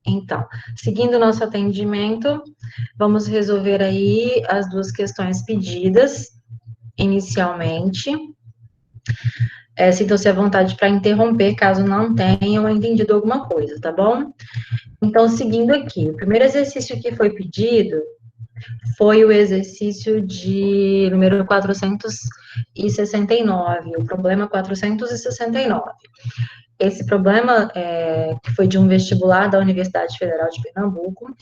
Então, seguindo o nosso atendimento, vamos resolver aí as duas questões pedidas inicialmente. Sintam-se à vontade para interromper caso não tenham entendido alguma coisa, tá bom? Então, seguindo aqui, o primeiro exercício que foi pedido foi o exercício de número 469, o problema 469. Esse problema que foi de um vestibular da Universidade Federal de Pernambuco,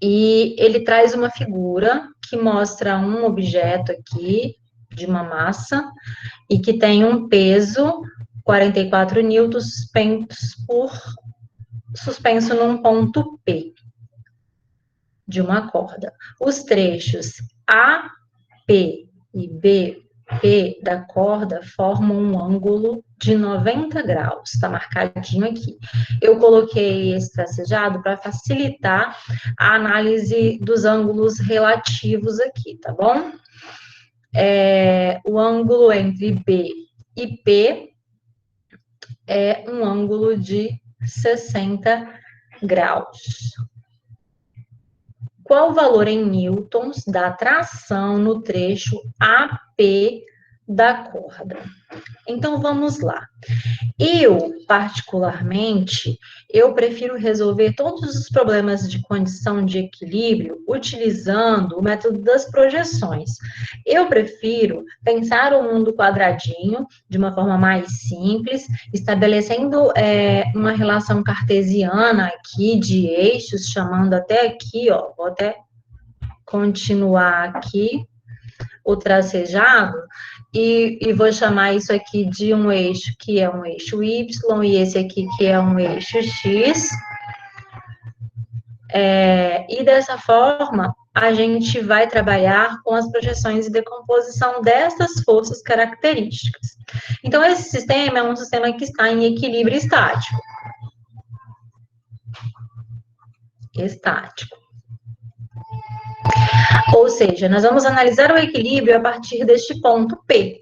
e ele traz uma figura que mostra um objeto aqui, de uma massa, e que tem um peso, 44 newtons, suspenso num ponto P de uma corda. Os trechos A, P e B, P da corda formam um ângulo de 90 graus, está marcadinho aqui. Eu coloquei esse tracejado para facilitar a análise dos ângulos relativos aqui, tá bom? O ângulo entre B e P é um ângulo de 60 graus. Qual o valor em newtons da tração no trecho AP da corda? Então, vamos lá. Particularmente, eu prefiro resolver todos os problemas de condição de equilíbrio utilizando o método das projeções. Eu prefiro pensar o mundo quadradinho de uma forma mais simples, estabelecendo uma relação cartesiana aqui de eixos, chamando até aqui, ó, vou até continuar aqui o tracejado, e vou chamar isso aqui de um eixo que é um eixo Y, e esse aqui que é um eixo X. E dessa forma, a gente vai trabalhar com as projeções e decomposição dessas forças características. Então, esse sistema é um sistema que está em equilíbrio estático. Ou seja, nós vamos analisar o equilíbrio a partir deste ponto P.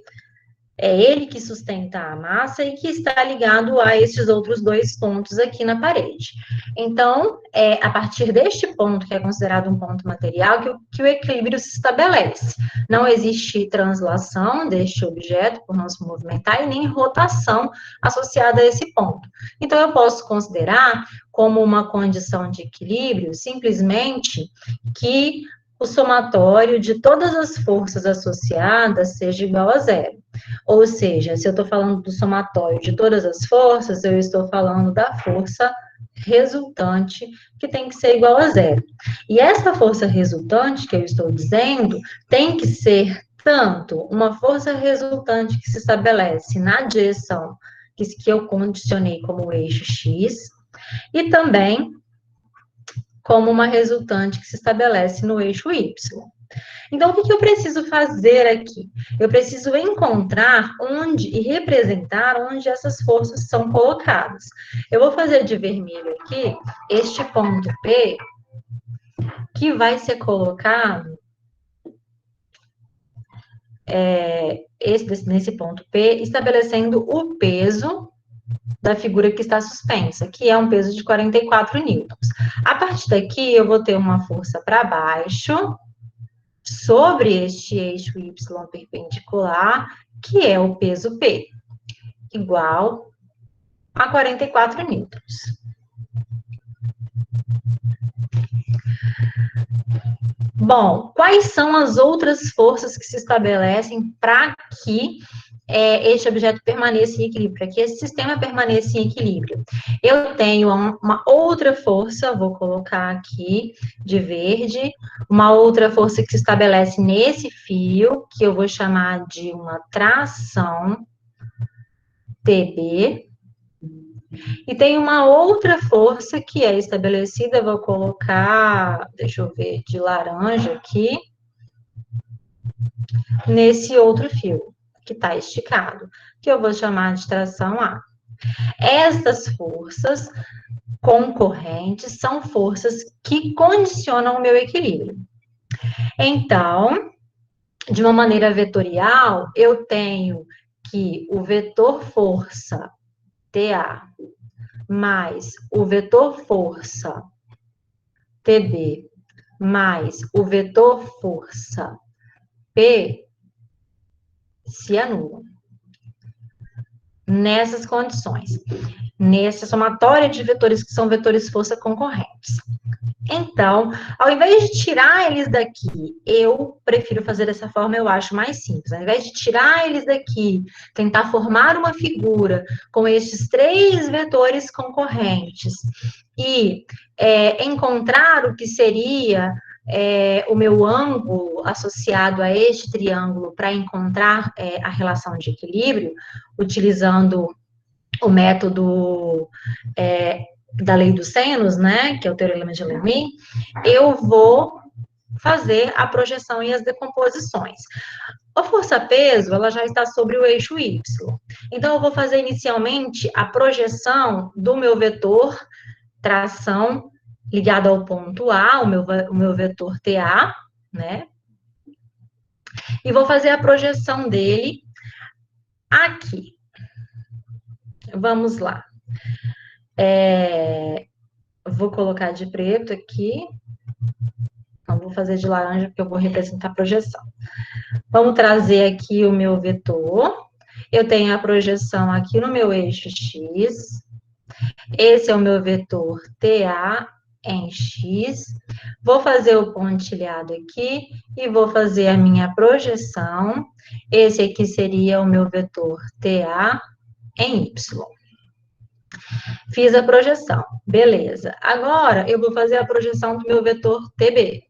É ele que sustenta a massa e que está ligado a esses outros dois pontos aqui na parede. Então, é a partir deste ponto, que é considerado um ponto material, que o equilíbrio se estabelece. Não existe translação deste objeto por não se movimentar e nem rotação associada a esse ponto. Então, eu posso considerar como uma condição de equilíbrio simplesmente que o somatório de todas as forças associadas seja igual a zero. Ou seja, se eu estou falando do somatório de todas as forças, eu estou falando da força resultante, que tem que ser igual a zero. E essa força resultante que eu estou dizendo tem que ser tanto uma força resultante que se estabelece na direção que eu condicionei como eixo X, e também como uma resultante que se estabelece no eixo Y. Então, o que eu preciso fazer aqui? Eu preciso encontrar onde e representar onde essas forças são colocadas. Eu vou fazer de vermelho aqui este ponto P, que vai ser colocado nesse ponto P, estabelecendo o peso da figura que está suspensa, que é um peso de 44 newtons. A partir daqui, eu vou ter uma força para baixo, sobre este eixo Y perpendicular, que é o peso P, igual a 44 newtons. Bom, quais são as outras forças que se estabelecem para que este objeto permaneça em equilíbrio, para que esse sistema permaneça em equilíbrio? Eu tenho uma outra força, vou colocar aqui de verde, uma outra força que se estabelece nesse fio, que eu vou chamar de uma tração TB, e tem uma outra força que é estabelecida, vou colocar, deixa eu ver, de laranja aqui, nesse outro fio, que está esticado, que eu vou chamar de tração A. Estas forças concorrentes são forças que condicionam o meu equilíbrio. Então, de uma maneira vetorial, eu tenho que o vetor força TA mais o vetor força TB mais o vetor força P se anulam. Nessas condições, nessa somatória de vetores que são vetores força concorrentes. Então, ao invés de tirar eles daqui, eu prefiro fazer dessa forma, eu acho mais simples. Ao invés de tirar eles daqui, tentar formar uma figura com estes três vetores concorrentes e encontrar o que seria o meu ângulo associado a este triângulo para encontrar a relação de equilíbrio, utilizando o método da lei dos senos, né, que é o teorema de Leibniz, eu vou fazer a projeção e as decomposições. A força-peso, ela já está sobre o eixo Y. Então, eu vou fazer inicialmente a projeção do meu vetor tração ligado ao ponto A, o meu vetor TA, né? E vou fazer a projeção dele aqui. Vamos lá. Vou colocar de preto aqui. Não vou fazer de laranja, porque eu vou representar a projeção. Vamos trazer aqui o meu vetor. Eu tenho a projeção aqui no meu eixo X. Esse é o meu vetor TA em X. Vou fazer o pontilhado aqui e vou fazer a minha projeção. Esse aqui seria o meu vetor TA em Y. Fiz a projeção, beleza. Agora, eu vou fazer a projeção do meu vetor TB.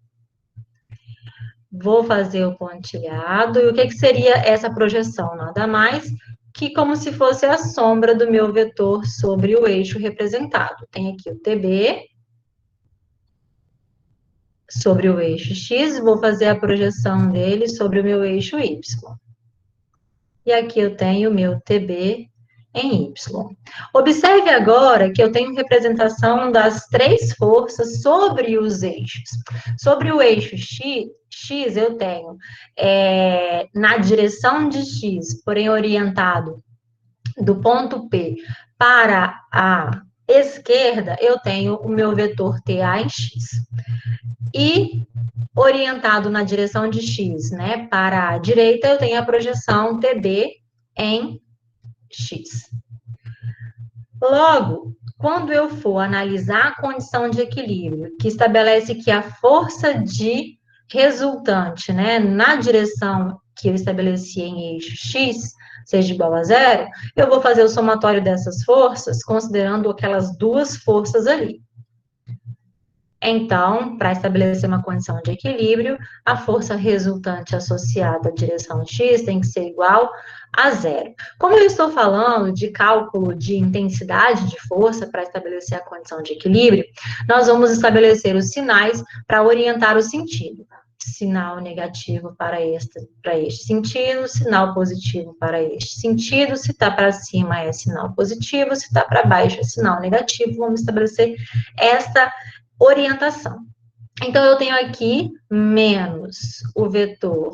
Vou fazer o pontilhado. E o que seria essa projeção? Nada mais que como se fosse a sombra do meu vetor sobre o eixo representado. Tem aqui o TB sobre o eixo X, vou fazer a projeção dele sobre o meu eixo Y. E aqui eu tenho o meu TB em Y. Observe agora que eu tenho representação das três forças sobre os eixos. Sobre o eixo X eu tenho, na direção de X, porém orientado do ponto P para a esquerda, eu tenho o meu vetor TA em X. E orientado na direção de X, né, para a direita, eu tenho a projeção TB em X. Logo, quando eu for analisar a condição de equilíbrio, que estabelece que a força de resultante, né, na direção que eu estabeleci em eixo X, seja igual a zero, eu vou fazer o somatório dessas forças, considerando aquelas duas forças ali. Então, para estabelecer uma condição de equilíbrio, a força resultante associada à direção X tem que ser igual a zero. Como eu estou falando de cálculo de intensidade de força para estabelecer a condição de equilíbrio, nós vamos estabelecer os sinais para orientar o sentido. Sinal negativo para este sentido, sinal positivo para este sentido, se está para cima é sinal positivo, se está para baixo é sinal negativo, vamos estabelecer esta orientação. Então, eu tenho aqui menos o vetor,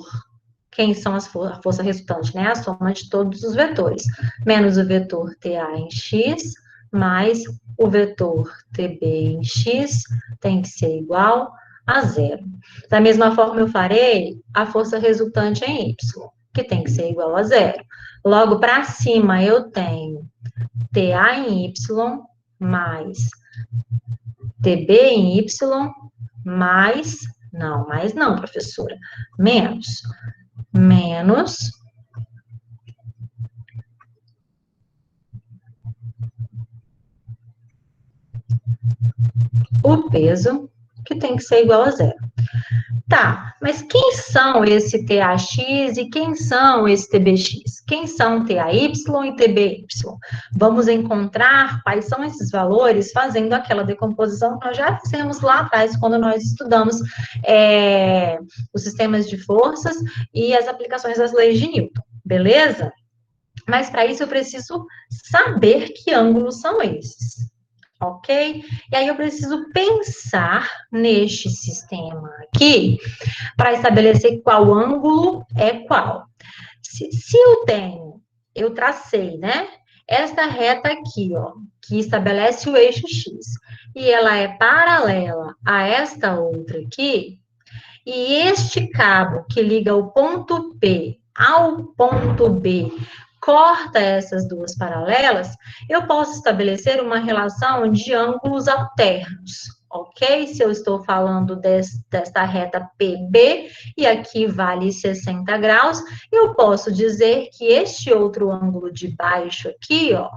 quem são a força resultante, né? A soma de todos os vetores, menos o vetor TA em X, mais o vetor TB em X, tem que ser igual a zero. Da mesma forma, eu farei a força resultante em Y, que tem que ser igual a zero. Logo, para cima, eu tenho TA em Y, mais TB em Y, mais não, professora, menos o peso, que tem que ser igual a zero. Tá, mas quem são esse TAX e quem são esse TBX? Quem são TAY e TBY? Vamos encontrar quais são esses valores fazendo aquela decomposição que nós já fizemos lá atrás, quando nós estudamos os sistemas de forças e as aplicações das leis de Newton, beleza? Mas para isso eu preciso saber que ângulos são esses. Ok? E aí eu preciso pensar neste sistema aqui para estabelecer qual ângulo é qual. Se eu tracei, né, esta reta aqui, ó, que estabelece o eixo X, e ela é paralela a esta outra aqui, e este cabo que liga o ponto P ao ponto B corta essas duas paralelas, eu posso estabelecer uma relação de ângulos alternos, ok? Se eu estou falando desta reta PB, e aqui vale 60 graus, eu posso dizer que este outro ângulo de baixo aqui, ó,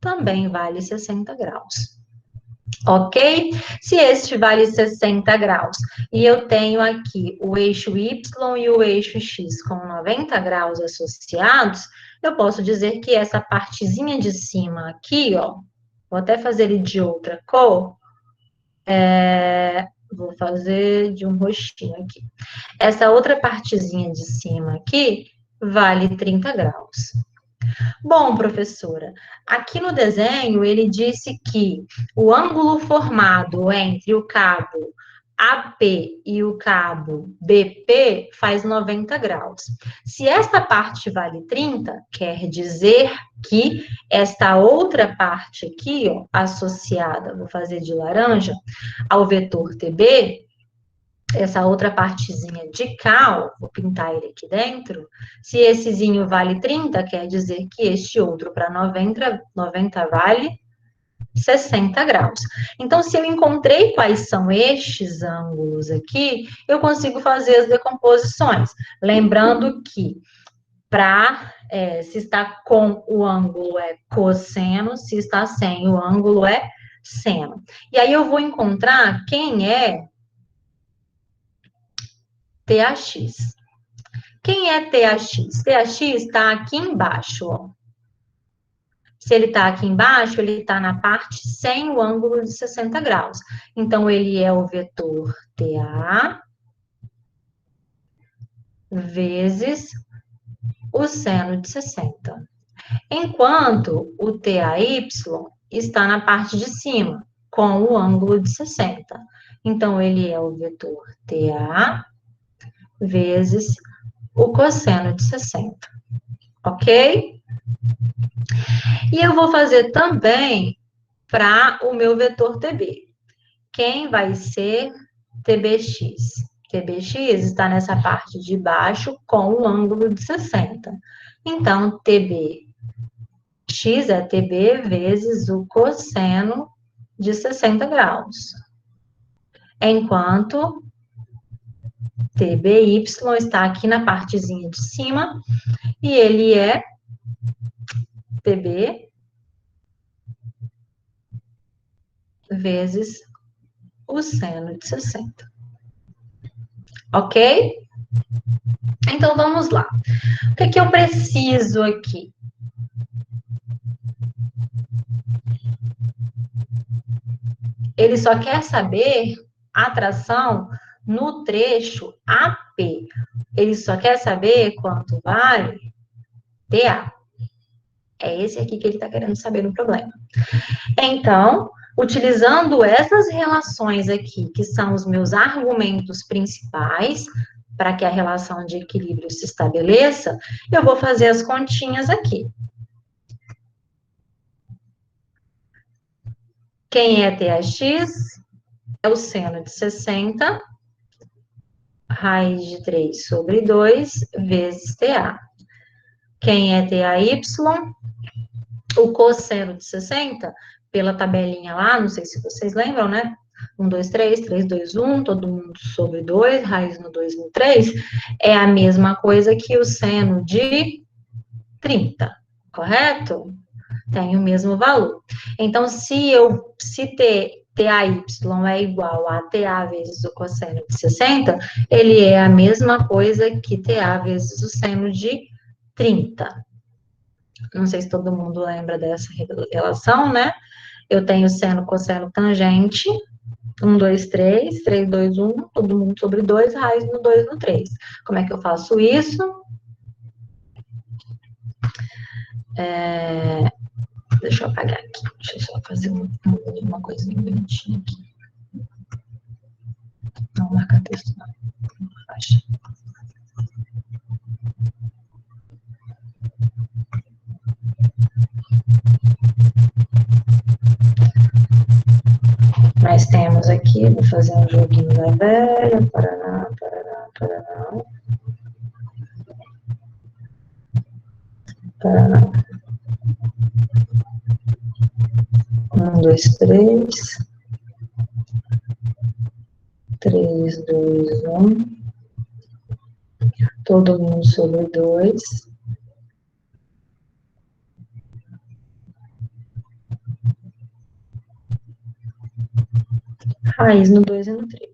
também vale 60 graus. Ok? Se este vale 60 graus e eu tenho aqui o eixo Y e o eixo X com 90 graus associados, eu posso dizer que essa partezinha de cima aqui, ó, vou até fazer ele de outra cor, vou fazer de um roxinho aqui. Essa outra partezinha de cima aqui vale 30 graus. Bom, professora, aqui no desenho ele disse que o ângulo formado entre o cabo AP e o cabo BP faz 90 graus. Se esta parte vale 30, quer dizer que esta outra parte aqui, ó, associada, vou fazer de laranja, ao vetor TB, essa outra partezinha de cá, ó, vou pintar ele aqui dentro, se essezinho vale 30, quer dizer que este outro para 90 vale 60 graus. Então, se eu encontrei quais são estes ângulos aqui, eu consigo fazer as decomposições. Lembrando que se está com o ângulo é cosseno, se está sem o ângulo é seno. E aí eu vou encontrar quem é TAX. Quem é TAX? TAX está aqui embaixo, ó. Se ele está aqui embaixo, ele está na parte sem o ângulo de 60 graus. Então, ele é o vetor TA vezes o seno de 60. Enquanto o TAY está na parte de cima, com o ângulo de 60. Então, ele é o vetor TA vezes o cosseno de 60. Ok? E eu vou fazer também para o meu vetor TB. Quem vai ser TBX? TBX está nessa parte de baixo com o ângulo de 60. Então, TBX é TB vezes o cosseno de 60 graus. Enquanto TBY está aqui na partezinha de cima e ele é TB vezes o seno de 60. Ok? Então, vamos lá. O que eu preciso aqui? Ele só quer saber a tração no trecho AP. Ele só quer saber quanto vale TA. É esse aqui que ele está querendo saber no problema. Então, utilizando essas relações aqui, que são os meus argumentos principais, para que a relação de equilíbrio se estabeleça, eu vou fazer as continhas aqui. Quem é TAX? É o seno de 60, raiz de 3 sobre 2, vezes TA. Quem é TAY? O cosseno de 60, pela tabelinha lá, não sei se vocês lembram, né? 1, 2, 3, 3, 2, 1, todo mundo sobre 2, raiz no 2 no 3, é a mesma coisa que o seno de 30, correto? Tem o mesmo valor. Então, se TAY é igual a TA vezes o cosseno de 60, ele é a mesma coisa que TA vezes o seno de 30. Não sei se todo mundo lembra dessa relação, né? Eu tenho seno, cosseno, tangente. 1, 2, 3, 3, 2, 1, todo mundo sobre 2, raiz no 2 no 3. Como é que eu faço isso? Deixa eu apagar aqui. Deixa eu só fazer uma coisinha bonitinha aqui. Não marca texto, não. Faixa. aqui, vou fazer um joguinho da velha, paraná, paraná, paraná. Paraná. 1, 2, 3. 3, 2, 1. Todo mundo sobre 2. Raiz no 2 e no 3.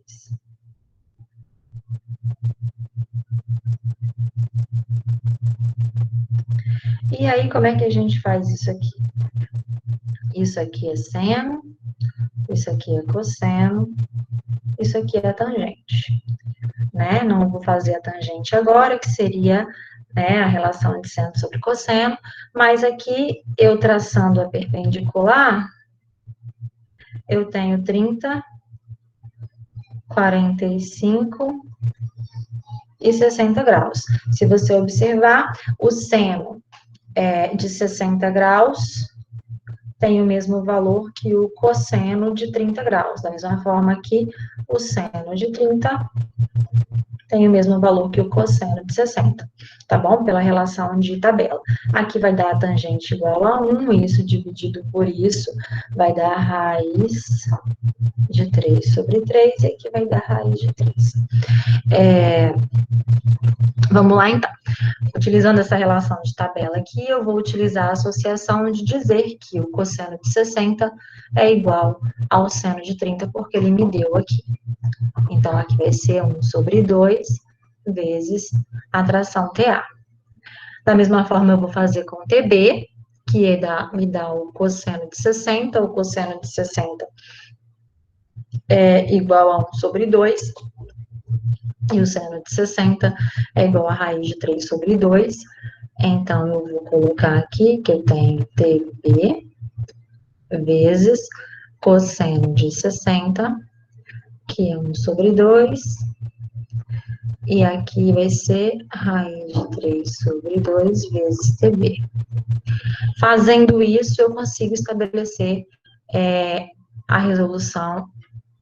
E aí, como é que a gente faz isso aqui? Isso aqui é seno, isso aqui é cosseno, isso aqui é tangente, né? Não vou fazer a tangente agora, que seria, né, a relação de seno sobre cosseno, mas aqui, eu traçando a perpendicular, eu tenho 30, 45 e 60 graus. Se você observar, o seno de 60 graus tem o mesmo valor que o cosseno de 30 graus. Da mesma forma que o seno de 30 tem o mesmo valor que o cosseno de 60, tá bom? Pela relação de tabela. Aqui vai dar a tangente igual a 1, isso dividido por isso vai dar a raiz de 3 sobre 3, e aqui vai dar a raiz de 3. Vamos lá, então. Utilizando essa relação de tabela aqui, eu vou utilizar a associação de dizer que o cosseno de 60 é igual ao seno de 30, porque ele me deu aqui. Então, aqui vai ser 1 sobre 2 vezes a tração TA. Da mesma forma, eu vou fazer com TB, que me dá o cosseno de 60. O cosseno de 60 é igual a 1 sobre 2. E o seno de 60 é igual a raiz de 3 sobre 2. Então, eu vou colocar aqui que eu tenho TB vezes cosseno de 60, que é 1 sobre 2. E aqui vai ser raiz de 3 sobre 2 vezes TB. Fazendo isso, eu consigo estabelecer a resolução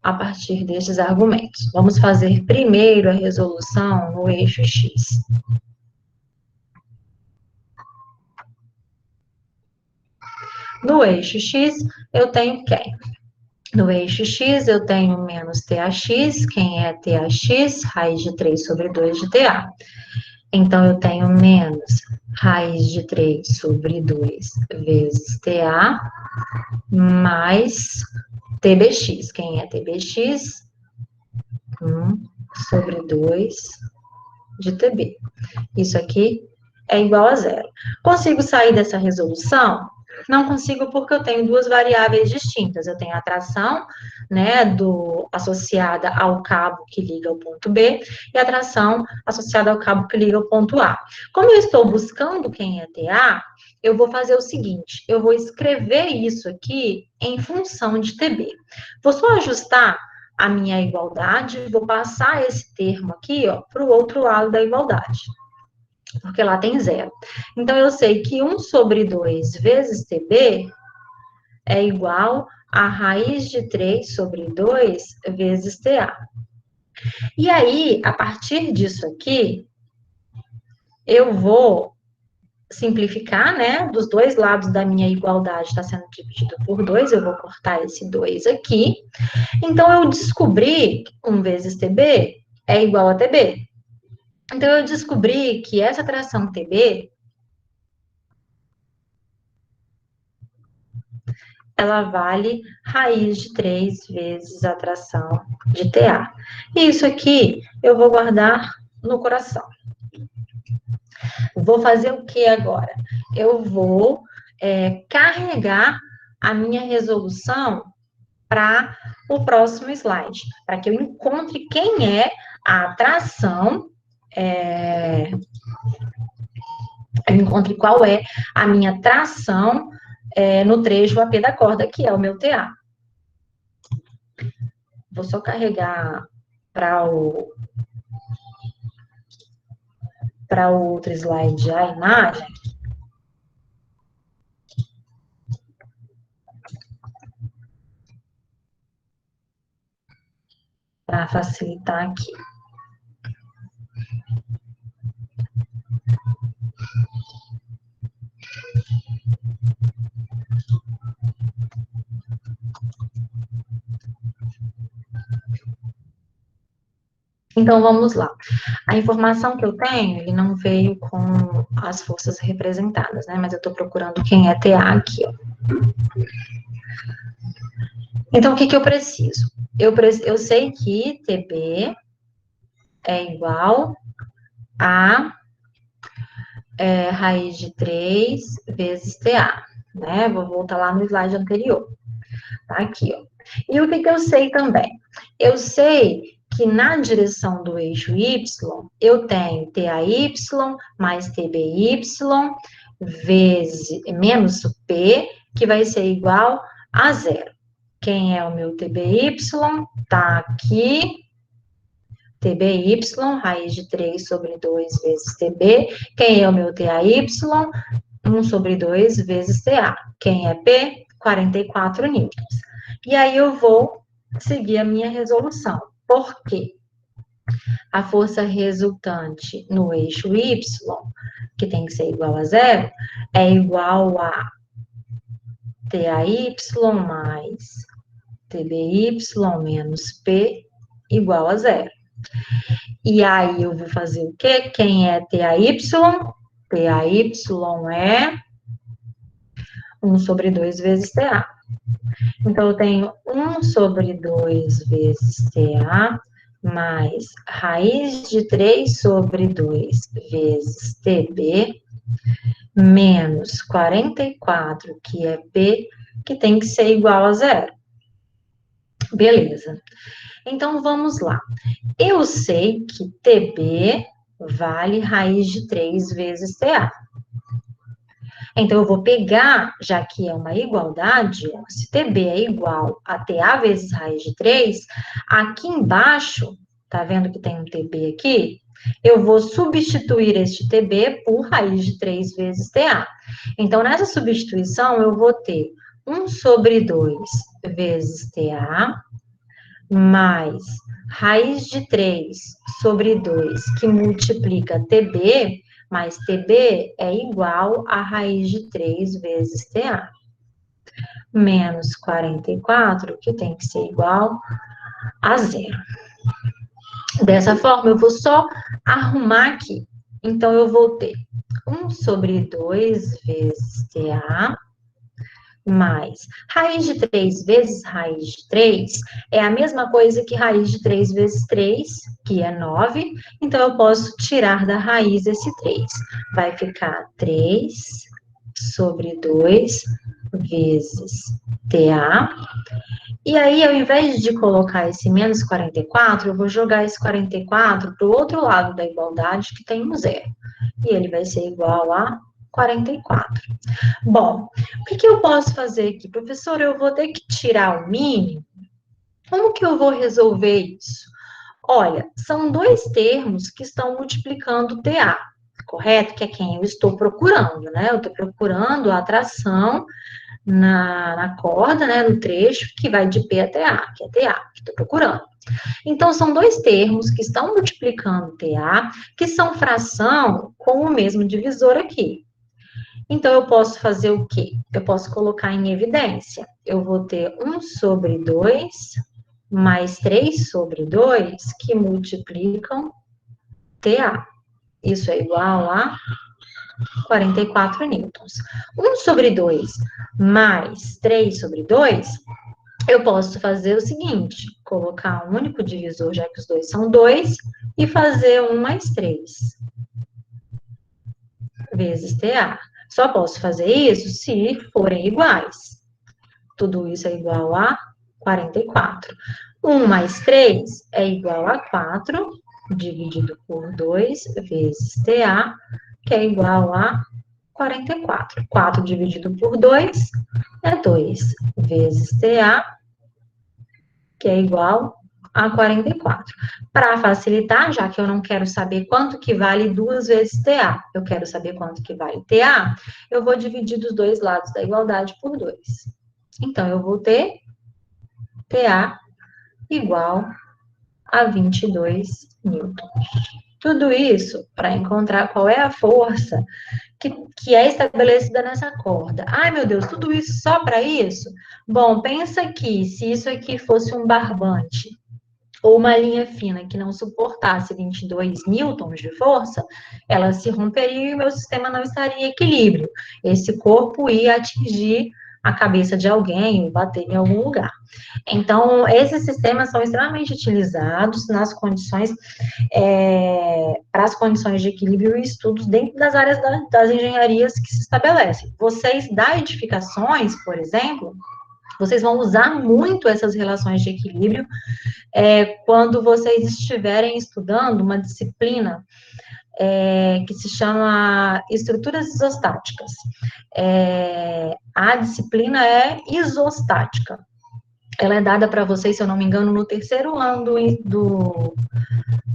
a partir destes argumentos. Vamos fazer primeiro a resolução no eixo X. No eixo X, eu tenho quem? No eixo X, eu tenho menos TAX. Quem é TAX? Raiz de 3 sobre 2 de TA. Então, eu tenho menos raiz de 3 sobre 2 vezes TA, mais TBX. Quem é TBX? 1 sobre 2 de TB. Isso aqui é igual a zero. Consigo sair dessa resolução? Não consigo, porque eu tenho duas variáveis distintas. Eu tenho a tração, né, associada ao cabo que liga ao ponto B, e a tração associada ao cabo que liga ao ponto A. Como eu estou buscando quem é TA, eu vou fazer o seguinte, eu vou escrever isso aqui em função de TB. Vou só ajustar a minha igualdade, vou passar esse termo aqui, ó, para o outro lado da igualdade, porque lá tem zero. Então, eu sei que 1 sobre 2 vezes TB é igual a raiz de 3 sobre 2 vezes TA. E aí, a partir disso aqui, eu vou simplificar, né? Dos dois lados da minha igualdade está sendo dividido por 2, eu vou cortar esse 2 aqui. Então, eu descobri que 1 vezes TB é igual a TB. Então, eu descobri que essa tração TB, ela vale raiz de 3 vezes a tração de TA. E isso aqui eu vou guardar no coração. Vou fazer o que agora? Eu vou carregar a minha resolução para o próximo slide, para que eu encontre quem é a tração, eu encontre qual é a minha tração no trecho AP da corda, que é o meu TA. Vou só carregar para o outro slide a imagem. para facilitar aqui. Então, vamos lá. A informação que eu tenho, ele não veio com as forças representadas, né? Mas eu estou procurando quem é TA aqui, ó. Então, o que eu preciso? Eu sei que TB é igual a raiz de 3 vezes TA, né? Vou voltar lá no slide anterior. Tá aqui, ó. E o que eu sei também? Eu sei que na direção do eixo Y, eu tenho TAY mais TBY vezes menos P, que vai ser igual a zero. Quem é o meu TBY? Tá aqui. TBY, raiz de 3 sobre 2 vezes TB. Quem é o meu TAY? 1 sobre 2 vezes TA. Quem é P? 44 newtons. E aí eu vou seguir a minha resolução. Por quê? A força resultante no eixo Y, que tem que ser igual a zero, é igual a TAY mais TBY menos P igual a zero. E aí eu vou fazer o quê? Quem é TAY? TAY é 1 sobre 2 vezes TA. Então, eu tenho 1 sobre 2 vezes TA, mais raiz de 3 sobre 2 vezes TB, menos 44, que é P, que tem que ser igual a zero. Beleza. Então, vamos lá. Eu sei que TB vale raiz de 3 vezes TA. Então, eu vou pegar, já que é uma igualdade, se TB é igual a TA vezes raiz de 3, aqui embaixo, tá vendo que tem um TB aqui? Eu vou substituir este TB por raiz de 3 vezes TA. Então, nessa substituição, eu vou ter 1 sobre 2 vezes TA, mais raiz de 3 sobre 2, que multiplica TB, mas TB é igual a raiz de 3 vezes TA. Menos 44, que tem que ser igual a zero. Dessa forma, eu vou só arrumar aqui. Então, eu vou ter 1 sobre 2 vezes TA, mais raiz de 3 vezes raiz de 3 é a mesma coisa que raiz de 3 vezes 3, que é 9. Então, eu posso tirar da raiz esse 3. Vai ficar 3 sobre 2 vezes TA. E aí, ao invés de colocar esse menos 44, eu vou jogar esse 44 para o outro lado da igualdade, que tem um zero. E ele vai ser igual a 44. Bom, o que eu posso fazer aqui? Professor, eu vou ter que tirar o mínimo? Como que eu vou resolver isso? Olha, são dois termos que estão multiplicando TA, correto? Que é quem eu estou procurando, né? Eu estou procurando a atração na corda, né? No trecho que vai de P até A, que é TA, que estou procurando. Então, são dois termos que estão multiplicando TA, que são fração com o mesmo divisor aqui. Então, eu posso fazer o quê? Eu posso colocar em evidência. Eu vou ter 1 sobre 2 mais 3 sobre 2 que multiplicam TA. Isso é igual a 44 newtons. 1 sobre 2 mais 3 sobre 2, eu posso fazer o seguinte, colocar um único divisor, já que os dois são 2, e fazer 1 mais 3 vezes TA. Só posso fazer isso se forem iguais. Tudo isso é igual a 44. 1 mais 3 é igual a 4, dividido por 2 vezes TA, que é igual a 44. 4 dividido por 2 é 2 vezes TA, que é igual a 44. Para facilitar, já que eu não quero saber quanto que vale 2 vezes TA, eu quero saber quanto que vale TA, eu vou dividir dos dois lados da igualdade por 2. Então, eu vou ter TA igual a 22 newtons. Tudo isso para encontrar qual é a força que é estabelecida nessa corda. Ai, meu Deus, tudo isso só para isso? Bom, pensa que se isso aqui fosse um barbante ou uma linha fina que não suportasse 22 newtons de força, ela se romperia e o meu sistema não estaria em equilíbrio. Esse corpo ia atingir a cabeça de alguém, bater em algum lugar. Então, esses sistemas são extremamente utilizados nas condições, para as condições de equilíbrio e estudos dentro das áreas das engenharias que se estabelecem. Vocês, da edificações, por exemplo, vocês vão usar muito essas relações de equilíbrio quando vocês estiverem estudando uma disciplina que se chama estruturas isostáticas. A disciplina é isostática. Ela é dada para vocês, se eu não me engano, no terceiro ano do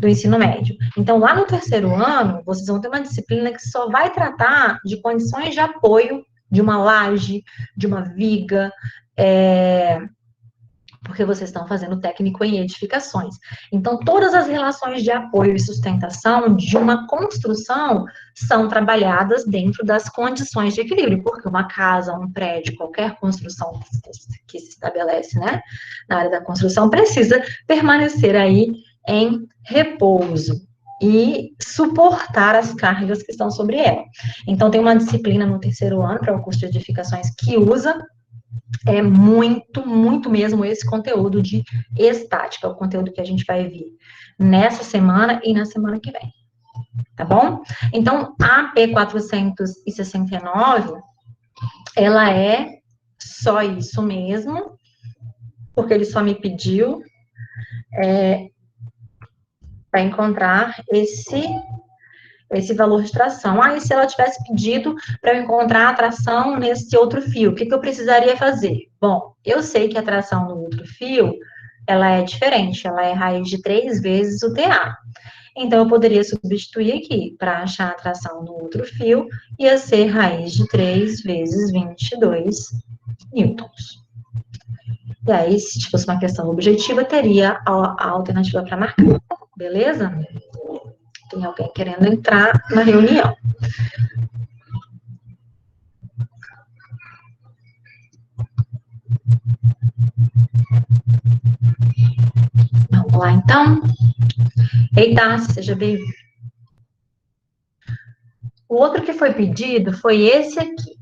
ensino médio. Então, lá no terceiro ano, vocês vão ter uma disciplina que só vai tratar de condições de apoio de uma laje, de uma viga, porque vocês estão fazendo técnico em edificações. Então, todas as relações de apoio e sustentação de uma construção são trabalhadas dentro das condições de equilíbrio, porque uma casa, um prédio, qualquer construção que se estabelece, né, na área da construção, precisa permanecer aí em repouso e suportar as cargas que estão sobre ela. Então, tem uma disciplina no terceiro ano, para o curso de edificações, que usa muito, muito mesmo esse conteúdo de estática, o conteúdo que a gente vai ver nessa semana e na semana que vem, tá bom? Então, a P469, ela é só isso mesmo, porque ele só me pediu para encontrar esse valor de tração. E se ela tivesse pedido para eu encontrar a tração nesse outro fio, o que eu precisaria fazer? Bom, eu sei que a tração no outro fio, ela é diferente, ela é raiz de 3 vezes o TA. Então, eu poderia substituir aqui, para achar a tração no outro fio, ia ser raiz de 3 vezes 22 newtons. E aí, se fosse uma questão objetiva, teria a alternativa para marcar. Beleza? Tem alguém querendo entrar na reunião. Vamos lá, então. Eita, seja bem-vindo. O outro que foi pedido foi esse aqui.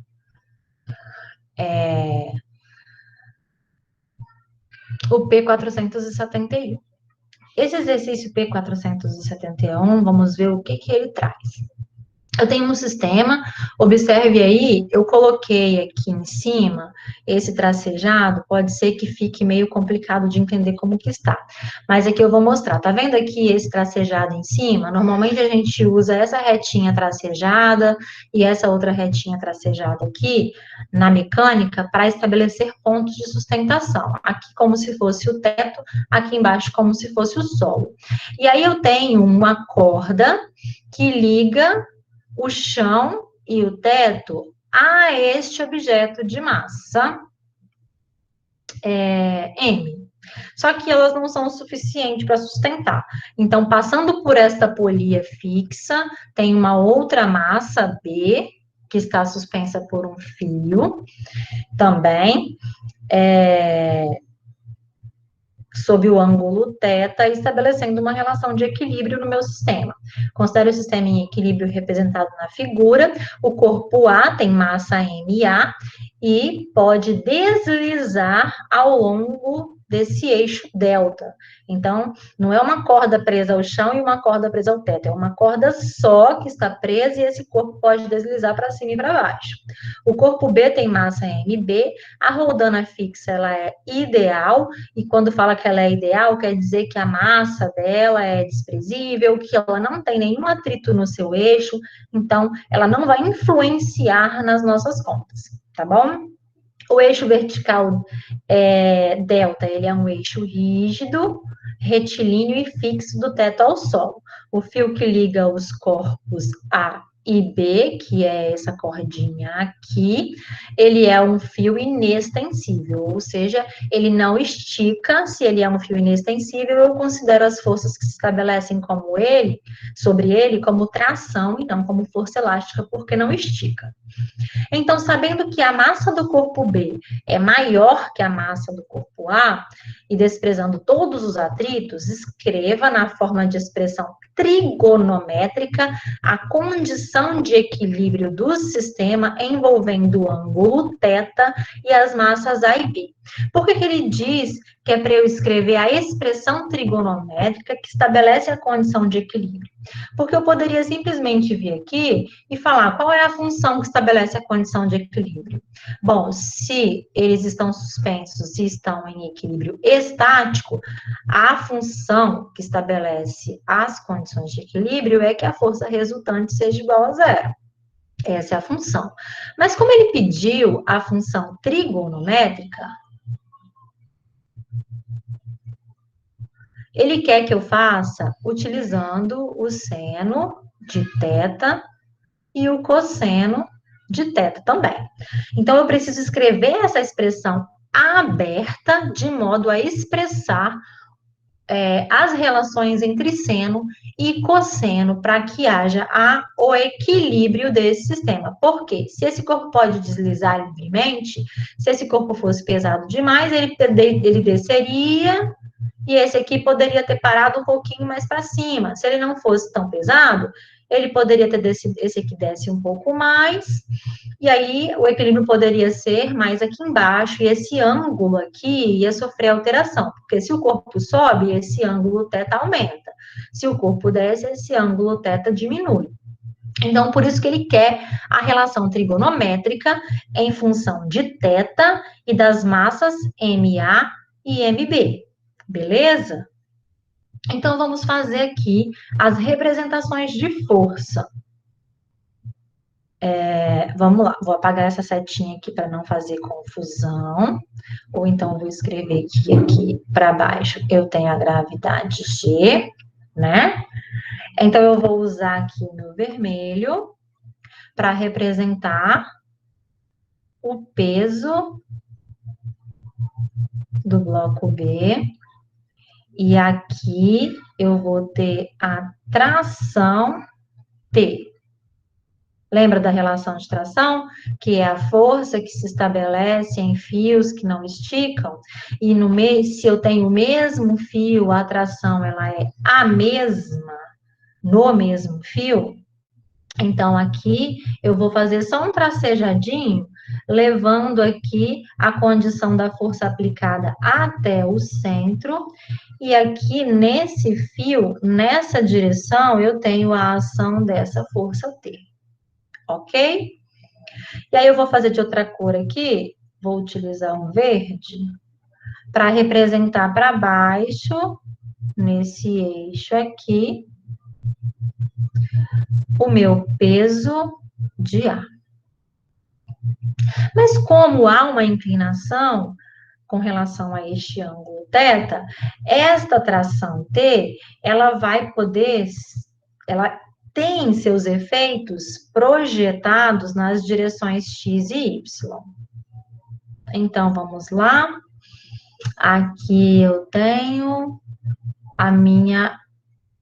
O P471. Esse exercício P471, vamos ver o que ele traz. Eu tenho um sistema, observe aí, eu coloquei aqui em cima esse tracejado, pode ser que fique meio complicado de entender como que está, mas aqui eu vou mostrar, tá vendo aqui esse tracejado em cima? Normalmente a gente usa essa retinha tracejada e essa outra retinha tracejada aqui, na mecânica, para estabelecer pontos de sustentação, aqui como se fosse o teto, aqui embaixo como se fosse o solo. E aí eu tenho uma corda que liga o chão e o teto a este objeto de massa M. Só que elas não são o suficiente para sustentar. Então, passando por esta polia fixa, tem uma outra massa B, que está suspensa por um fio, também, sob o ângulo θ, estabelecendo uma relação de equilíbrio no meu sistema. Considere o sistema em equilíbrio representado na figura. O corpo A tem massa MA e pode deslizar ao longo desse eixo delta. Então, não é uma corda presa ao chão e uma corda presa ao teto, é uma corda só que está presa e esse corpo pode deslizar para cima e para baixo. O corpo B tem massa MB, a roldana fixa ela é ideal, e quando fala que ela é ideal, quer dizer que a massa dela é desprezível, que ela não tem nenhum atrito no seu eixo, então ela não vai influenciar nas nossas contas, tá bom? O eixo vertical delta, ele é um eixo rígido, retilíneo e fixo do teto ao solo. O fio que liga os corpos A e B, que é essa cordinha aqui, ele é um fio inextensível, ou seja, ele não estica. Se ele é um fio inextensível, eu considero as forças que se estabelecem sobre ele como tração e não como força elástica, porque não estica. Então, sabendo que a massa do corpo B é maior que a massa do corpo A, e desprezando todos os atritos, escreva na forma de expressão trigonométrica a condição de equilíbrio do sistema envolvendo o ângulo θ e as massas A e B. Por que ele diz que é para eu escrever a expressão trigonométrica que estabelece a condição de equilíbrio? Porque eu poderia simplesmente vir aqui e falar qual é a função que estabelece a condição de equilíbrio. Bom, se eles estão suspensos e estão em equilíbrio estático, a função que estabelece as condições de equilíbrio é que a força resultante seja igual a zero. Essa é a função. Mas como ele pediu a função trigonométrica, ele quer que eu faça utilizando o seno de θ e o cosseno de θ também. Então, eu preciso escrever essa expressão aberta de modo a expressar as relações entre seno e cosseno para que haja o equilíbrio desse sistema. Por quê? Se esse corpo pode deslizar livremente, se esse corpo fosse pesado demais, ele desceria e esse aqui poderia ter parado um pouquinho mais para cima. Se ele não fosse tão pesado, ele poderia ter descido, esse aqui desce um pouco mais, e aí o equilíbrio poderia ser mais aqui embaixo, e esse ângulo aqui ia sofrer alteração, porque se o corpo sobe, esse ângulo θ aumenta. Se o corpo desce, esse ângulo θ diminui. Então, por isso que ele quer a relação trigonométrica em função de θ e das massas MA e MB. Beleza? Então, vamos fazer aqui as representações de força. Vamos lá, vou apagar essa setinha aqui para não fazer confusão. Ou então, vou escrever aqui para baixo, eu tenho a gravidade G, né? Então, eu vou usar aqui no vermelho para representar o peso do bloco B. E aqui eu vou ter a tração T. Lembra da relação de tração? Que é a força que se estabelece em fios que não esticam. E se eu tenho o mesmo fio, a tração ela é a mesma no mesmo fio. Então, aqui eu vou fazer só um tracejadinho, levando aqui a condição da força aplicada até o centro. E aqui nesse fio, nessa direção, eu tenho a ação dessa força T. Ok? E aí eu vou fazer de outra cor aqui, vou utilizar um verde, para representar para baixo, nesse eixo aqui, o meu peso de ar. Mas como há uma inclinação com relação a este ângulo θ, esta tração T, ela tem seus efeitos projetados nas direções x e y. Então, vamos lá. Aqui eu tenho a minha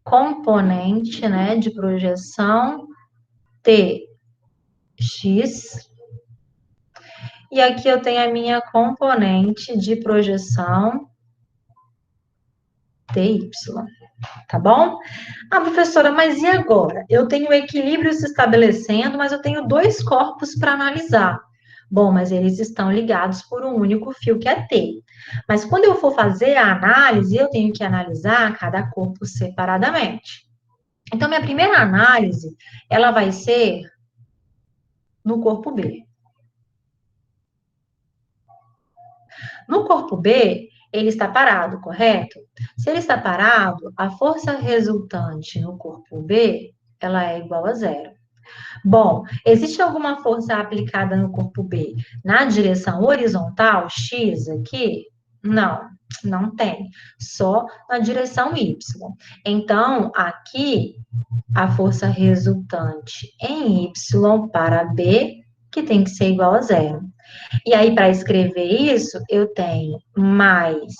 componente, né, de projeção Tx. E aqui eu tenho a minha componente de projeção TY. Tá bom? Ah, professora, mas e agora? Eu tenho o equilíbrio se estabelecendo, mas eu tenho dois corpos para analisar. Bom, mas eles estão ligados por um único fio que é T. Mas quando eu for fazer a análise, eu tenho que analisar cada corpo separadamente. Então, minha primeira análise, ela vai ser no corpo B. No corpo B, ele está parado, correto? Se ele está parado, a força resultante no corpo B, ela é igual a zero. Bom, existe alguma força aplicada no corpo B na direção horizontal, X aqui? Não, não tem. Só na direção Y. Então, aqui, a força resultante em Y para B, que tem que ser igual a zero. E aí, para escrever isso, eu tenho mais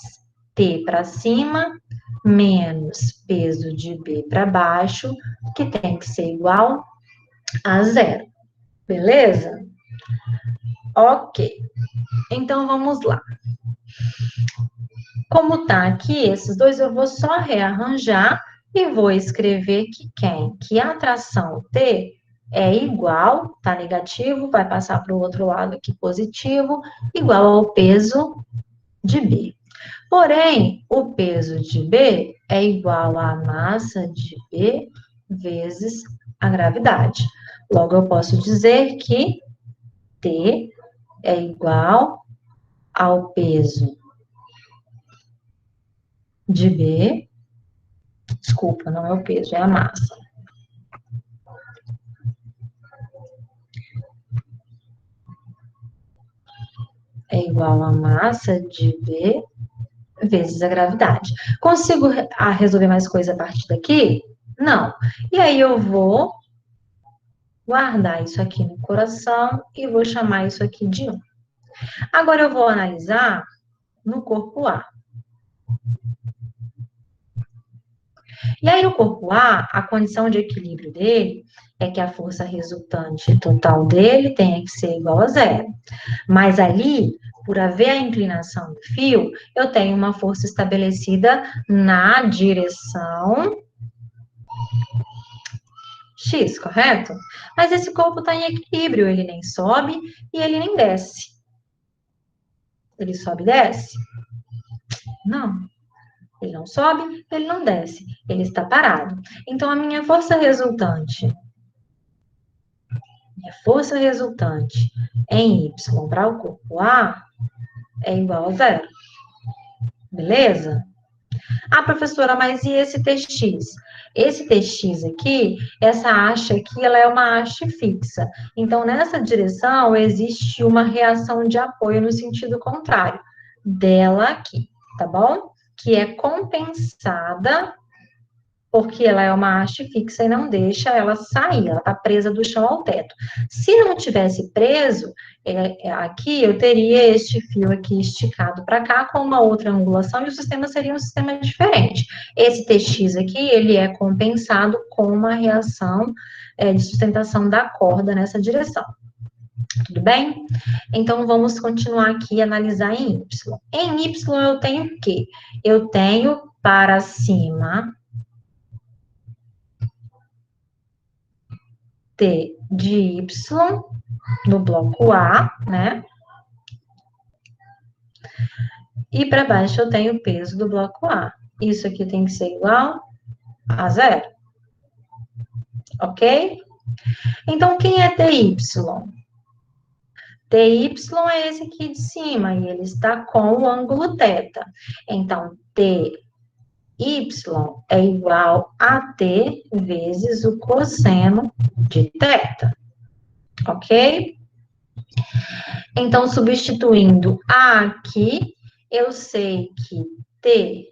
T para cima, menos peso de B para baixo, que tem que ser igual a zero. Beleza? Ok. Então, vamos lá. Como tá aqui, esses dois eu vou só rearranjar e vou escrever que quem? Que a atração T é igual, tá negativo, vai passar para o outro lado aqui positivo, igual ao peso de B. Porém, o peso de B é igual à massa de B vezes a gravidade. Logo, eu posso dizer que T é igual ao peso de B, desculpa, não é o peso, é a massa. É igual a massa de B vezes a gravidade. Consigo resolver mais coisa a partir daqui? Não. E aí eu vou guardar isso aqui no coração e vou chamar isso aqui de 1. Agora eu vou analisar no corpo A. E aí, no corpo A, a condição de equilíbrio dele é que a força resultante total dele tenha que ser igual a zero. Mas ali, por haver a inclinação do fio, eu tenho uma força estabelecida na direção X, correto? Mas esse corpo está em equilíbrio, ele nem sobe e ele nem desce. Ele sobe e desce? Não. Ele não sobe, ele não desce, ele está parado. Então, a minha força resultante em Y para o corpo A é igual a zero. Beleza? Ah, professora, mas e esse TX? Esse TX aqui, essa haste aqui, ela é uma haste fixa. Então, nessa direção, existe uma reação de apoio no sentido contrário dela aqui, tá bom? Que é compensada porque ela é uma haste fixa e não deixa ela sair, ela está presa do chão ao teto. Se não tivesse preso, aqui eu teria este fio aqui esticado para cá com uma outra angulação e o sistema seria um sistema diferente. Esse TX aqui, ele é compensado com uma reação de sustentação da corda nessa direção. Tudo bem? Então, vamos continuar aqui e analisar em Y. Em Y, eu tenho o quê? Eu tenho para cima T de Y no bloco A, né? E para baixo eu tenho o peso do bloco A. Isso aqui tem que ser igual a zero. Ok? Então, quem é TY? TY é esse aqui de cima, e ele está com o ângulo θ. Então, TY é igual a T vezes o cosseno de θ. Ok? Então, substituindo A aqui, eu sei que T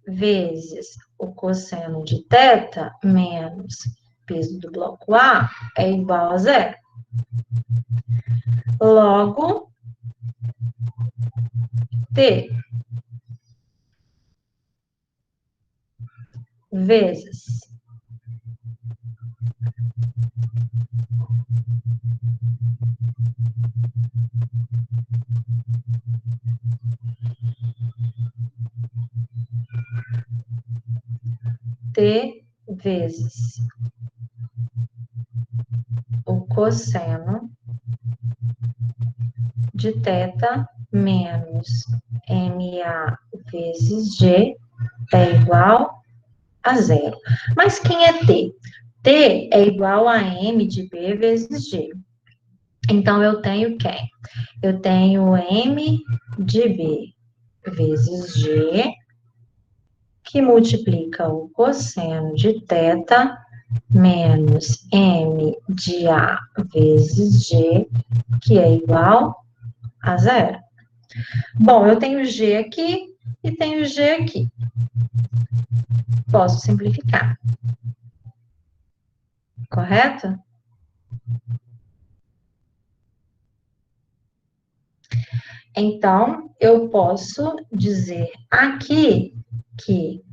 vezes o cosseno de θ menos peso do bloco A é igual a zero. Logo, T vezes T vezes o cosseno de θ menos MA vezes G é igual a zero. Mas quem é T? T é igual a M de B vezes G. Então, eu tenho quem? Eu tenho M de B vezes G, que multiplica o cosseno de θ menos M de A vezes G, que é igual a zero. Bom, eu tenho G aqui e tenho G aqui. Posso simplificar. Correto? Então, eu posso dizer aqui que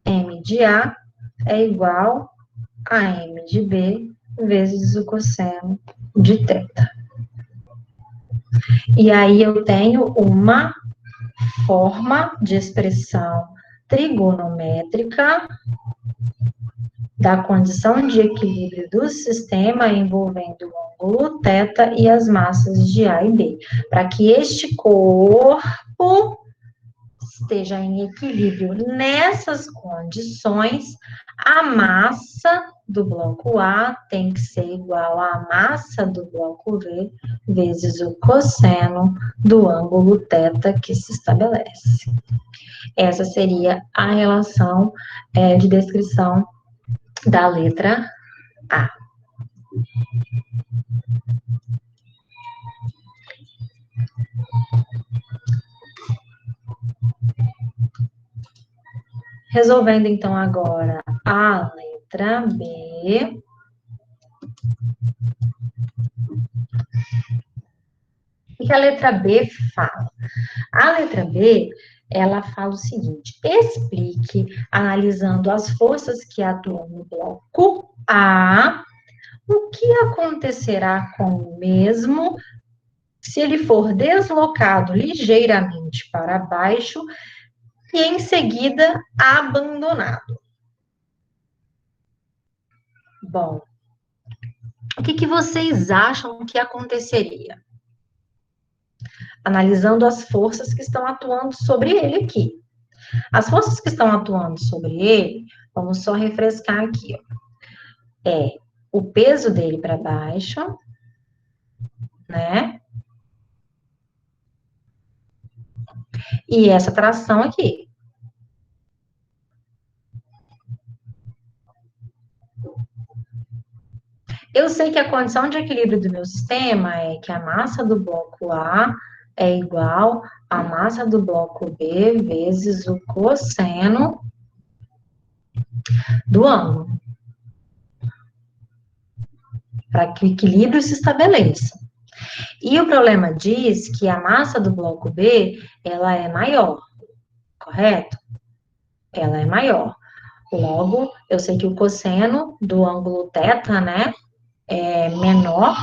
M de A é igual a M de B vezes o cosseno de θ. E aí eu tenho uma forma de expressão trigonométrica da condição de equilíbrio do sistema envolvendo o ângulo θ e as massas de A e B, para que este corpo esteja em equilíbrio nessas condições, a massa do bloco A tem que ser igual à massa do bloco B vezes o cosseno do ângulo θ que se estabelece. Essa seria a relação de descrição da letra A. Resolvendo, então, agora a letra B. O que a letra B fala? A letra B, ela fala o seguinte: explique, analisando as forças que atuam no bloco A, o que acontecerá com o mesmo se ele for deslocado ligeiramente para baixo e em seguida abandonado. Bom, o que vocês acham que aconteceria? Analisando as forças que estão atuando sobre ele aqui. As forças que estão atuando sobre ele, vamos só refrescar aqui, ó. É o peso dele para baixo, né? E essa tração aqui. Eu sei que a condição de equilíbrio do meu sistema é que a massa do bloco A é igual à massa do bloco B vezes o cosseno do ângulo. Para que o equilíbrio se estabeleça. E o problema diz que a massa do bloco B, ela é maior, correto? Ela é maior. Logo, eu sei que o cosseno do ângulo θ, né, é menor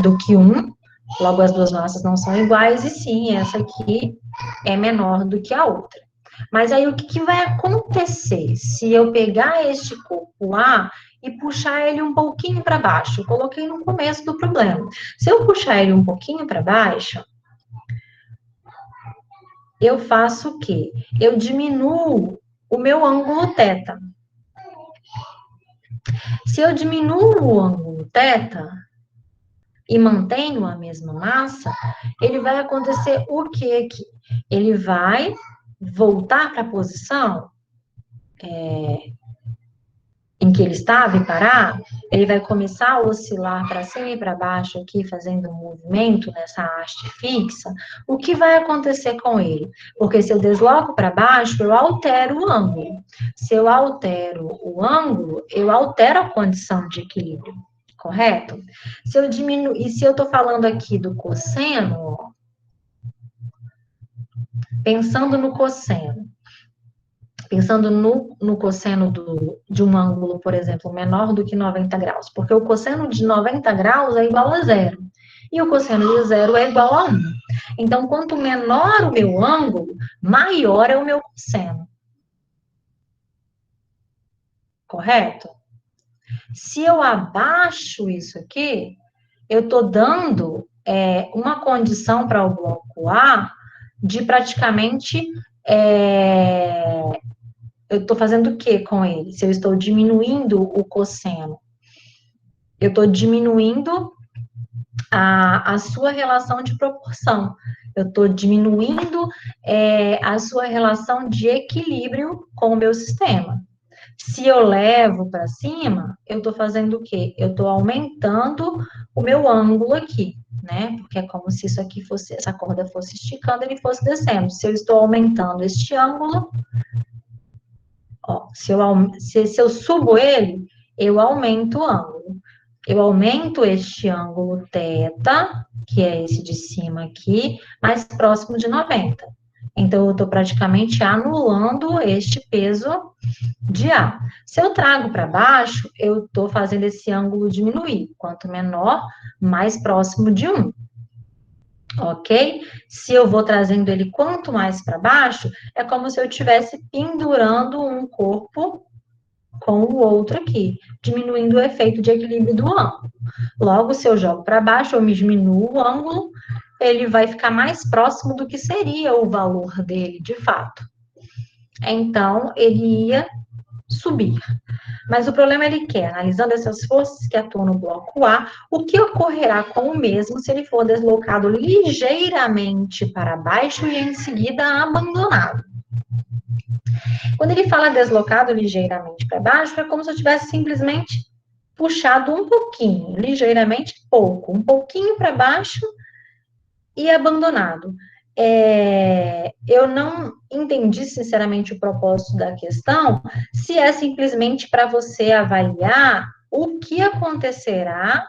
do que 1. Logo, as duas massas não são iguais, e sim, essa aqui é menor do que a outra. Mas aí, o que vai acontecer se eu pegar este corpo A e puxar ele um pouquinho para baixo? Eu coloquei no começo do problema. Se eu puxar ele um pouquinho para baixo, eu faço o quê? Eu diminuo o meu ângulo θ. Se eu diminuo o ângulo θ e mantenho a mesma massa, ele vai acontecer o quê aqui? Ele vai voltar para a posição em que ele estava e parar, ele vai começar a oscilar para cima e para baixo aqui, fazendo um movimento nessa haste fixa. O que vai acontecer com ele? Porque se eu desloco para baixo, eu altero o ângulo. Se eu altero o ângulo, eu altero a condição de equilíbrio, correto? Se eu diminuo, e se eu estou falando aqui do cosseno, ó, pensando no cosseno, pensando no cosseno de um ângulo, por exemplo, menor do que 90 graus, porque o cosseno de 90 graus é igual a zero, e o cosseno de zero é igual a 1. Então, quanto menor o meu ângulo, maior é o meu cosseno. Correto? Se eu abaixo isso aqui, eu estou dando uma condição para o bloco A de praticamente eu estou fazendo o que com ele? Se eu estou diminuindo o cosseno, eu estou diminuindo a sua relação de proporção. Eu estou diminuindo a sua relação de equilíbrio com o meu sistema. Se eu levo para cima, eu estou fazendo o quê? Eu estou aumentando o meu ângulo aqui, né? Porque é como se isso aqui fosse, essa corda fosse esticando, ele fosse descendo. Se eu estou aumentando este ângulo, ó, se eu subo ele, eu aumento o ângulo. Eu aumento este ângulo θ, que é esse de cima aqui, mais próximo de 90. Então, eu estou praticamente anulando este peso de A. Se eu trago para baixo, eu estou fazendo esse ângulo diminuir. Quanto menor, mais próximo de 1. Ok? Se eu vou trazendo ele quanto mais para baixo, é como se eu estivesse pendurando um corpo com o outro aqui, diminuindo o efeito de equilíbrio do ângulo. Logo, se eu jogo para baixo, eu me diminuo o ângulo, ele vai ficar mais próximo do que seria o valor dele, de fato. Então, ele ia subir. Mas o problema ele quer, analisando essas forças que atuam no bloco A, o que ocorrerá com o mesmo se ele for deslocado ligeiramente para baixo e em seguida abandonado. Quando ele fala deslocado ligeiramente para baixo, é como se eu tivesse simplesmente puxado um pouquinho, ligeiramente pouco, um pouquinho para baixo e abandonado. Eu não entendi, sinceramente, o propósito da questão, se é simplesmente para você avaliar o que acontecerá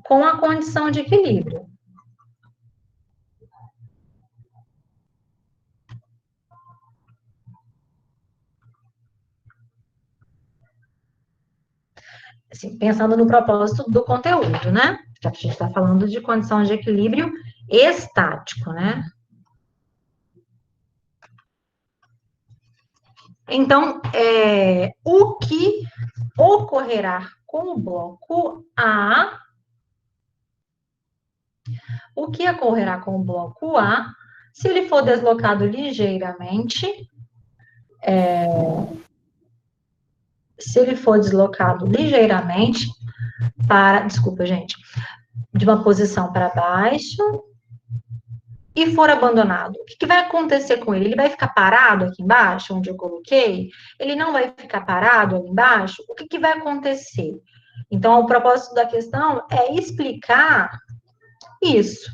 com a condição de equilíbrio. Assim, pensando no propósito do conteúdo, né? Já que a gente está falando de condição de equilíbrio estático, né? Então, o que ocorrerá com o bloco A, o que ocorrerá com o bloco A, se ele for deslocado ligeiramente, para, desculpa, gente, de uma posição para baixo e for abandonado, o que vai acontecer com ele? Ele vai ficar parado aqui embaixo, onde eu coloquei? Ele não vai ficar parado ali embaixo? O que vai acontecer? Então, o propósito da questão é explicar isso.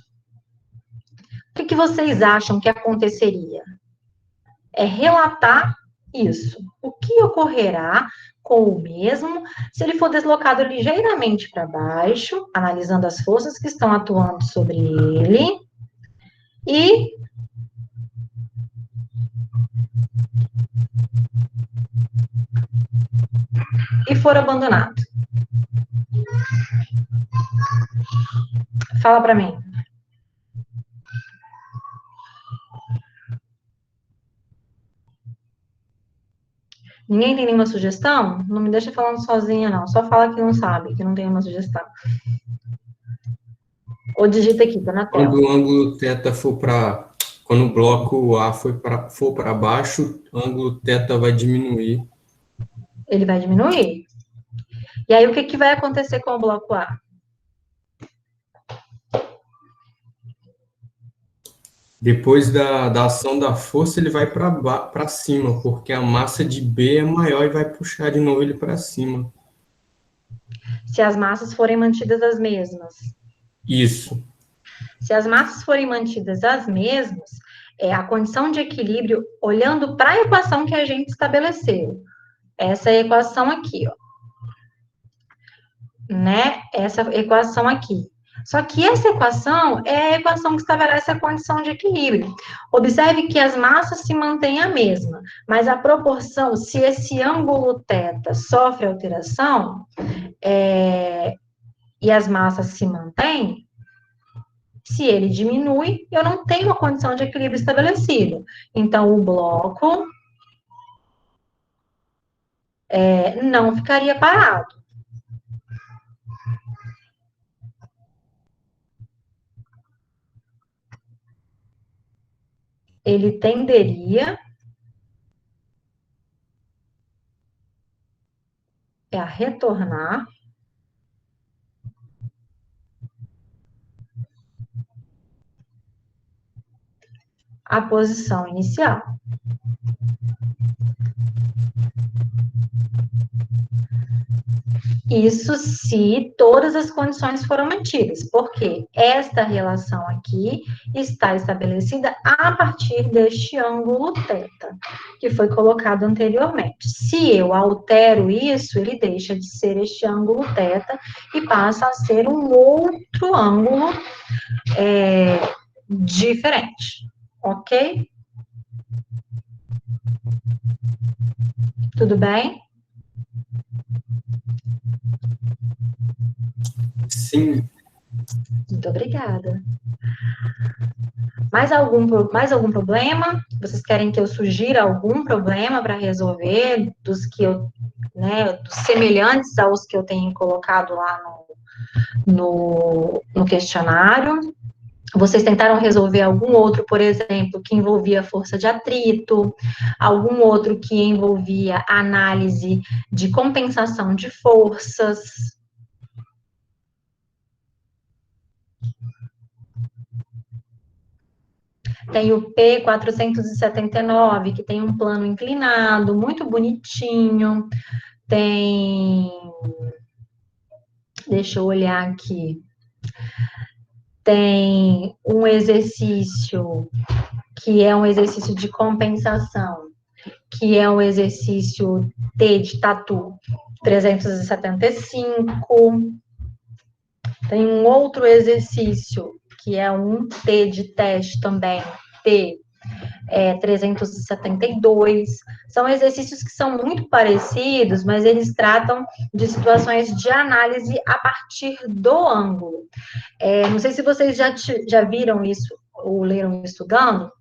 O que vocês acham que aconteceria? É relatar isso. O que ocorrerá com o mesmo se ele for deslocado ligeiramente para baixo, analisando as forças que estão atuando sobre ele, e for abandonado? Fala para mim. Ninguém tem nenhuma sugestão? Não me deixa falando sozinha, não. Só fala que não sabe, que não tem uma sugestão. Ou digita aqui, tá na tela. Quando o ângulo θ for para... Quando o bloco A for para baixo, o ângulo θ vai diminuir. Ele vai diminuir. E aí, o que vai acontecer com o bloco A? Depois da ação da força, ele vai para cima, porque a massa de B é maior e vai puxar de novo ele para cima. Se as massas forem mantidas as mesmas. Isso. Se as massas forem mantidas as mesmas, a condição de equilíbrio, olhando para a equação que a gente estabeleceu. Essa equação aqui, ó. Né? Essa equação aqui. Só que essa equação é a equação que estabelece a condição de equilíbrio. Observe que as massas se mantêm a mesma, mas a proporção, se esse ângulo θ sofre alteração, e as massas se mantêm, se ele diminui, eu não tenho uma condição de equilíbrio estabelecida. Então, o bloco não ficaria parado. Ele tenderia a retornar à posição inicial. Isso se todas as condições foram mantidas, porque esta relação aqui está estabelecida a partir deste ângulo θ, que foi colocado anteriormente. Se eu altero isso, ele deixa de ser este ângulo θ e passa a ser um outro ângulo diferente, ok? Tudo bem? Sim. Muito obrigada. Mais algum problema? Vocês querem que eu sugira algum problema para resolver dos que eu, né, dos semelhantes aos que eu tenho colocado lá no questionário? Vocês tentaram resolver algum outro, por exemplo, que envolvia força de atrito, algum outro que envolvia análise de compensação de forças? Tem o P479, que tem um plano inclinado, muito bonitinho. Tem. Deixa eu olhar aqui. Tem um exercício que é um exercício de compensação, que é um exercício T de tatu 375. Tem um outro exercício que é um T de teste também, T 372. São exercícios que são muito parecidos, mas eles tratam de situações de análise a partir do ângulo. Não sei se vocês já viram isso ou leram estudando,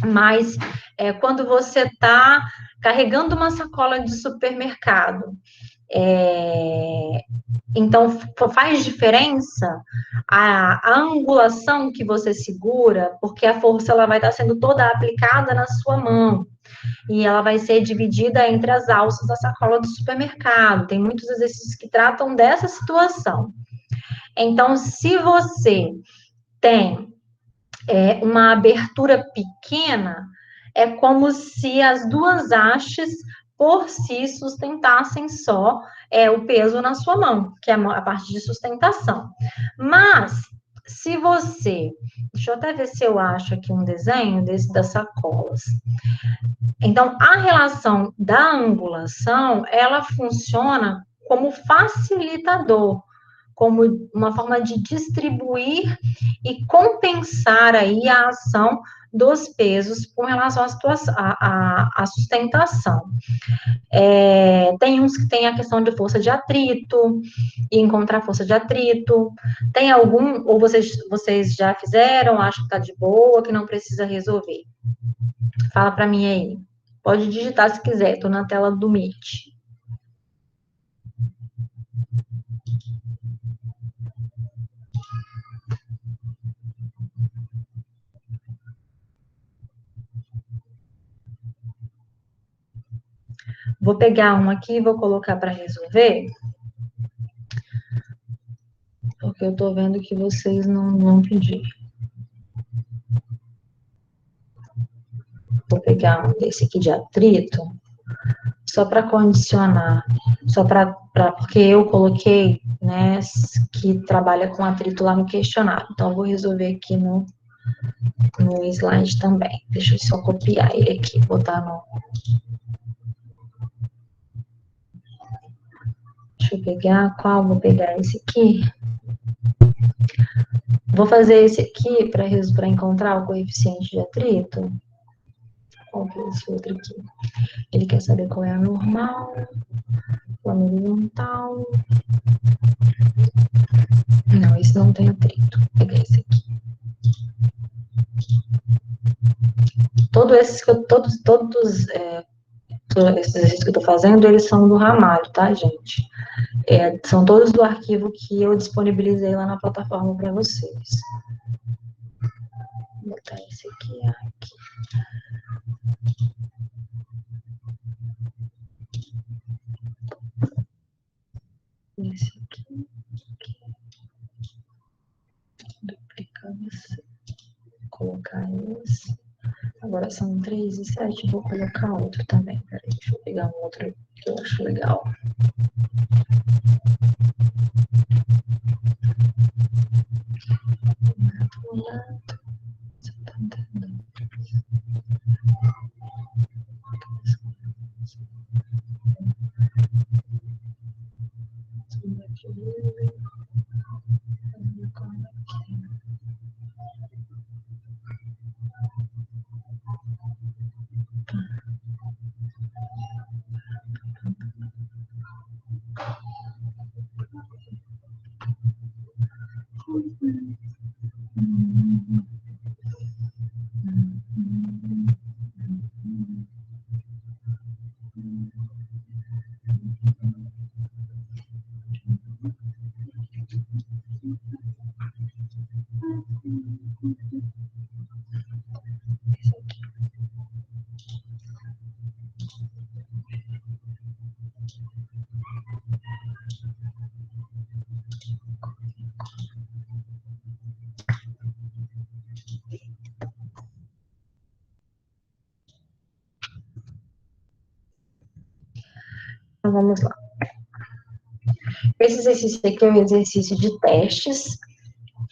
mas quando você está carregando uma sacola de supermercado, então faz diferença a angulação que você segura, porque a força ela vai estar sendo toda aplicada na sua mão e ela vai ser dividida entre as alças da sacola do supermercado. Tem muitos exercícios que tratam dessa situação. Então, se você tem uma abertura pequena, é como se as duas hastes por si sustentassem só o peso na sua mão, que é a parte de sustentação. Mas, se você... Deixa eu até ver se eu acho aqui um desenho das sacolas. Então, a relação da angulação, ela funciona como facilitador, como uma forma de distribuir e compensar aí a ação dos pesos com relação à sustentação. Tem uns que tem a questão de força de atrito, e encontrar força de atrito. Tem algum, ou vocês já fizeram, acham que está de boa, que não precisa resolver? Fala para mim aí. Pode digitar se quiser, estou na tela do Meet. Vou pegar um aqui e vou colocar para resolver, porque eu estou vendo que vocês não vão pedir. Vou pegar um desse aqui de atrito, só para condicionar, porque eu coloquei, né, que trabalha com atrito lá no questionário. Então, eu vou resolver aqui no slide também. Deixa eu só copiar ele aqui, botar no... Deixa eu pegar, qual? Vou pegar esse aqui. Vou fazer esse aqui para encontrar o coeficiente de atrito. Qual que é esse outro aqui? Ele quer saber qual é a normal, plano horizontal. Não, esse não tem atrito. Vou pegar esse aqui. Todos esses exercícios que eu tô fazendo, eles são do Ramalho, tá, gente? São todos do arquivo que eu disponibilizei lá na plataforma para vocês. Vou botar esse aqui. Esse aqui. Duplicar esse. Colocar esse. Agora são 3 e 7, vou colocar outro também. Peraí, deixa eu pegar um outro que eu acho legal. Então, vamos lá. Esse exercício aqui é um exercício de testes,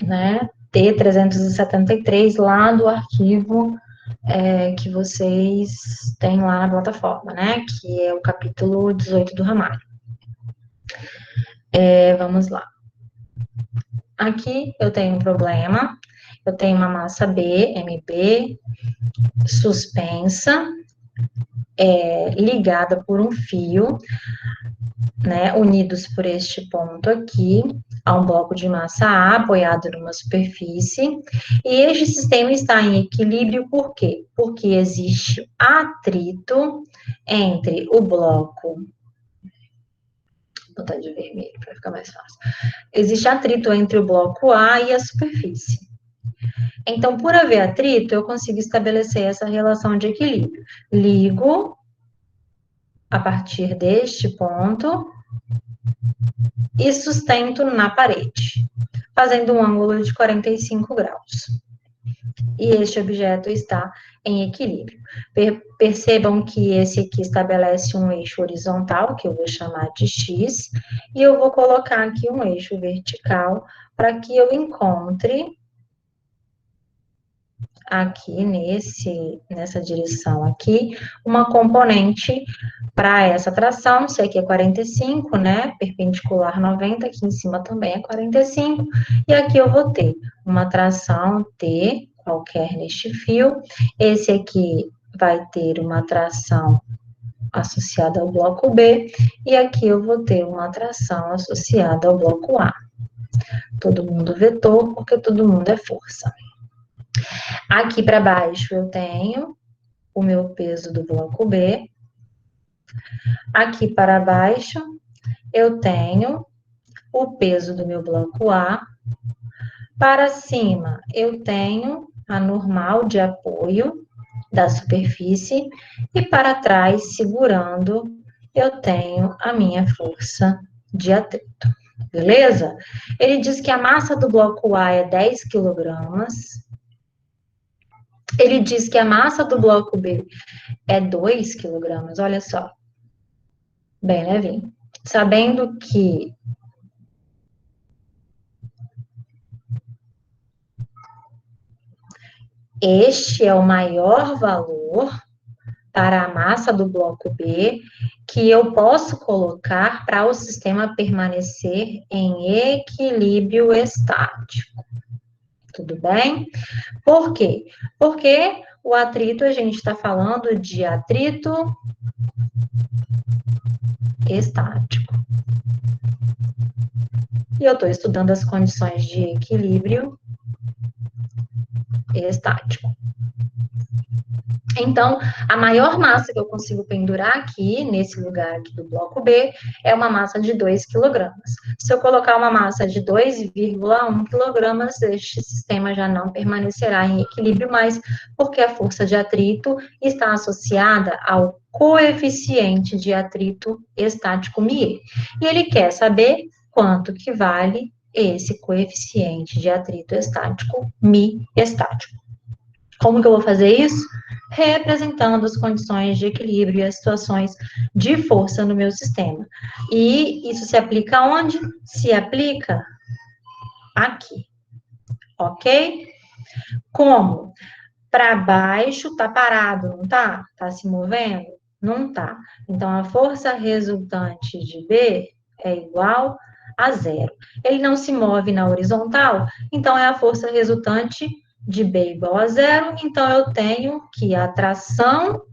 né? T373, lá do arquivo que vocês têm lá na plataforma, né? Que é o capítulo 18 do Ramalho. Vamos lá. Aqui eu tenho um problema, eu tenho uma massa B, MB, suspensa, ligada por um fio, né, unidos por este ponto aqui, a um bloco de massa A apoiado numa superfície, e este sistema está em equilíbrio por quê? Porque existe atrito entre o bloco, vou botar de vermelho para ficar mais fácil, existe atrito entre o bloco A e a superfície. Então, por haver atrito, eu consigo estabelecer essa relação de equilíbrio. Ligo a partir deste ponto e sustento na parede, fazendo um ângulo de 45 graus. E este objeto está em equilíbrio. Percebam que esse aqui estabelece um eixo horizontal, que eu vou chamar de X, e eu vou colocar aqui um eixo vertical para que eu encontre aqui nessa direção aqui, uma componente para essa tração, se aqui é 45, né, perpendicular 90, aqui em cima também é 45, e aqui eu vou ter uma tração T, qualquer neste fio, esse aqui vai ter uma tração associada ao bloco B, e aqui eu vou ter uma tração associada ao bloco A. Todo mundo vetor, porque todo mundo é força. Aqui para baixo eu tenho o meu peso do bloco B. Aqui para baixo eu tenho o peso do meu bloco A. Para cima eu tenho a normal de apoio da superfície. E para trás, segurando, eu tenho a minha força de atrito. Beleza? Ele diz que a massa do bloco A é 10 quilogramas. Ele diz que a massa do bloco B é 2 quilogramas, olha só. Bem levinho. Sabendo que este é o maior valor para a massa do bloco B que eu posso colocar para o sistema permanecer em equilíbrio estático. Tudo bem? Por quê? Porque o atrito, a gente está falando de atrito estático. E eu estou estudando as condições de equilíbrio estático. Então, a maior massa que eu consigo pendurar aqui, nesse lugar aqui do bloco B, é uma massa de 2 quilogramas. Se eu colocar uma massa de 2,1 quilogramas, este sistema já não permanecerá em equilíbrio mais, porque a força de atrito está associada ao coeficiente de atrito estático μe. E ele quer saber quanto que vale esse coeficiente de atrito estático, μ estático. Como que eu vou fazer isso? representando as condições de equilíbrio e as situações de força no meu sistema. E isso se aplica onde? Se aplica aqui, ok? Como? Para baixo tá parado, não tá? Tá se movendo? Não tá. Então, a força resultante de B é igual a zero. Ele não se move na horizontal, então é a força resultante de B igual a zero. Então, eu tenho que a tração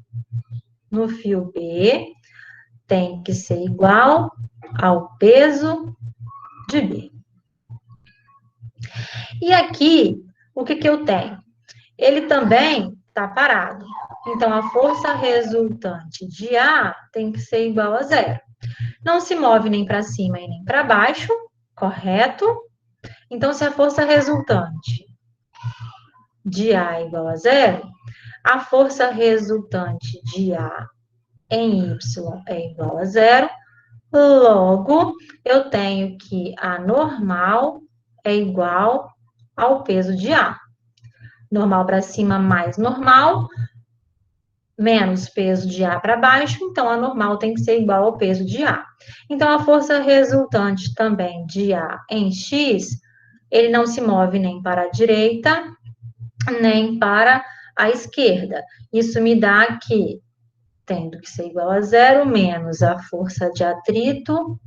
no fio B tem que ser igual ao peso de B. E aqui, o que eu tenho? Ele também está parado. Então, a força resultante de A tem que ser igual a zero. Não se move nem para cima e nem para baixo, correto? Então, se a força resultante de A é igual a zero, a força resultante de A em Y é igual a zero, logo, eu tenho que a normal é igual ao peso de A. Normal para cima mais normal, menos peso de A para baixo, então a normal tem que ser igual ao peso de A. Então, a força resultante também de A em X, ele não se move nem para a direita, nem para a esquerda. Isso me dá que, tendo que ser igual a zero, menos a força de atrito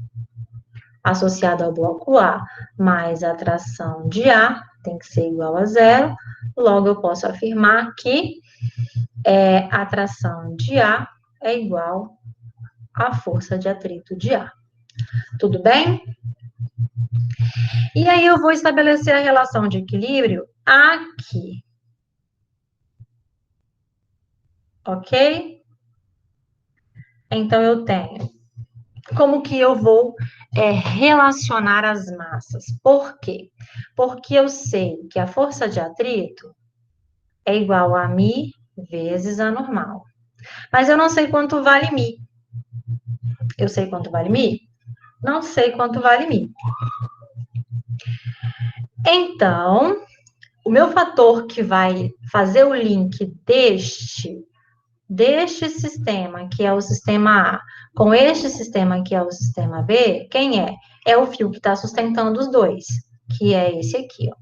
associada ao bloco A, mais a tração de A, tem que ser igual a zero. Logo, eu posso afirmar que a tração de A é igual à força de atrito de A. Tudo bem? E aí eu vou estabelecer a relação de equilíbrio aqui. Ok? Então, eu tenho. Como que eu vou relacionar as massas? Por quê? Porque eu sei que a força de atrito é igual a μ vezes a normal. Mas eu não sei quanto vale μ. Eu sei quanto vale μ? Não sei quanto vale μ. Então, o meu fator que vai fazer o link deste sistema, que é o sistema A, com este sistema, que é o sistema B, quem é? É o fio que está sustentando os dois, que é esse aqui, ó.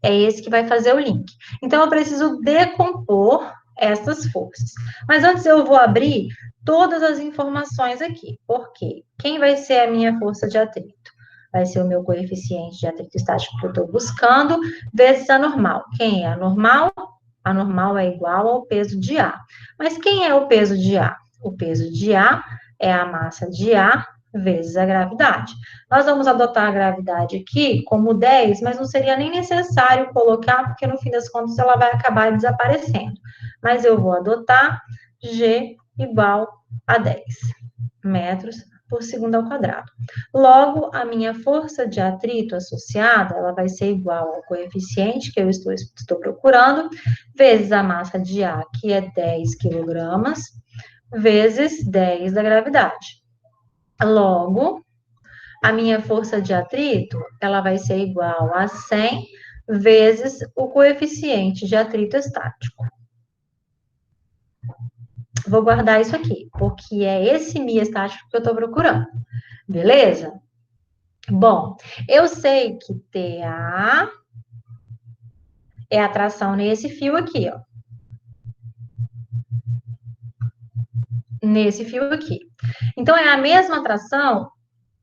É esse que vai fazer o link. Então, eu preciso decompor essas forças. Mas antes eu vou abrir todas as informações aqui. Por quê? Quem vai ser a minha força de atrito? Vai ser o meu coeficiente de atrito estático que eu estou buscando, vezes a normal. Quem é a normal? A normal é igual ao peso de A. Mas quem é o peso de A? O peso de A é a massa de A vezes a gravidade. Nós vamos adotar a gravidade aqui como 10, mas não seria nem necessário colocar, porque no fim das contas ela vai acabar desaparecendo. Mas eu vou adotar G igual a 10 metros por segundo ao quadrado. Logo, a minha força de atrito associada, ela vai ser igual ao coeficiente que eu estou procurando, vezes a massa de A, que é 10 quilogramas, vezes 10 da gravidade. Logo, a minha força de atrito, ela vai ser igual a 100 vezes o coeficiente de atrito estático. Vou guardar isso aqui, porque é esse μ estático que eu estou procurando. Beleza? Bom, eu sei que TA é a tração nesse fio aqui, ó. Nesse fio aqui. Então, é a mesma tração,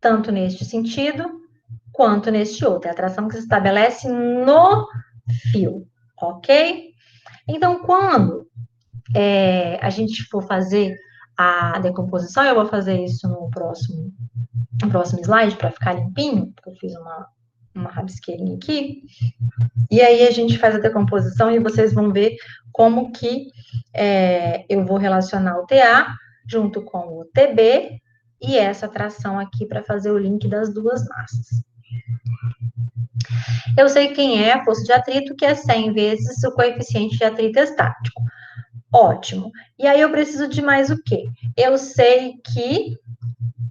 tanto neste sentido, quanto neste outro. É a tração que se estabelece no fio, ok? Então, quando a gente for fazer a decomposição, eu vou fazer isso no próximo slide, para ficar limpinho, porque eu fiz uma rabisqueirinha aqui. E aí a gente faz a decomposição e vocês vão ver como que eu vou relacionar o TA junto com o TB e essa tração aqui para fazer o link das duas massas. Eu sei quem é a força de atrito, que é 100 vezes o coeficiente de atrito estático. Ótimo. E aí eu preciso de mais o quê? Eu sei que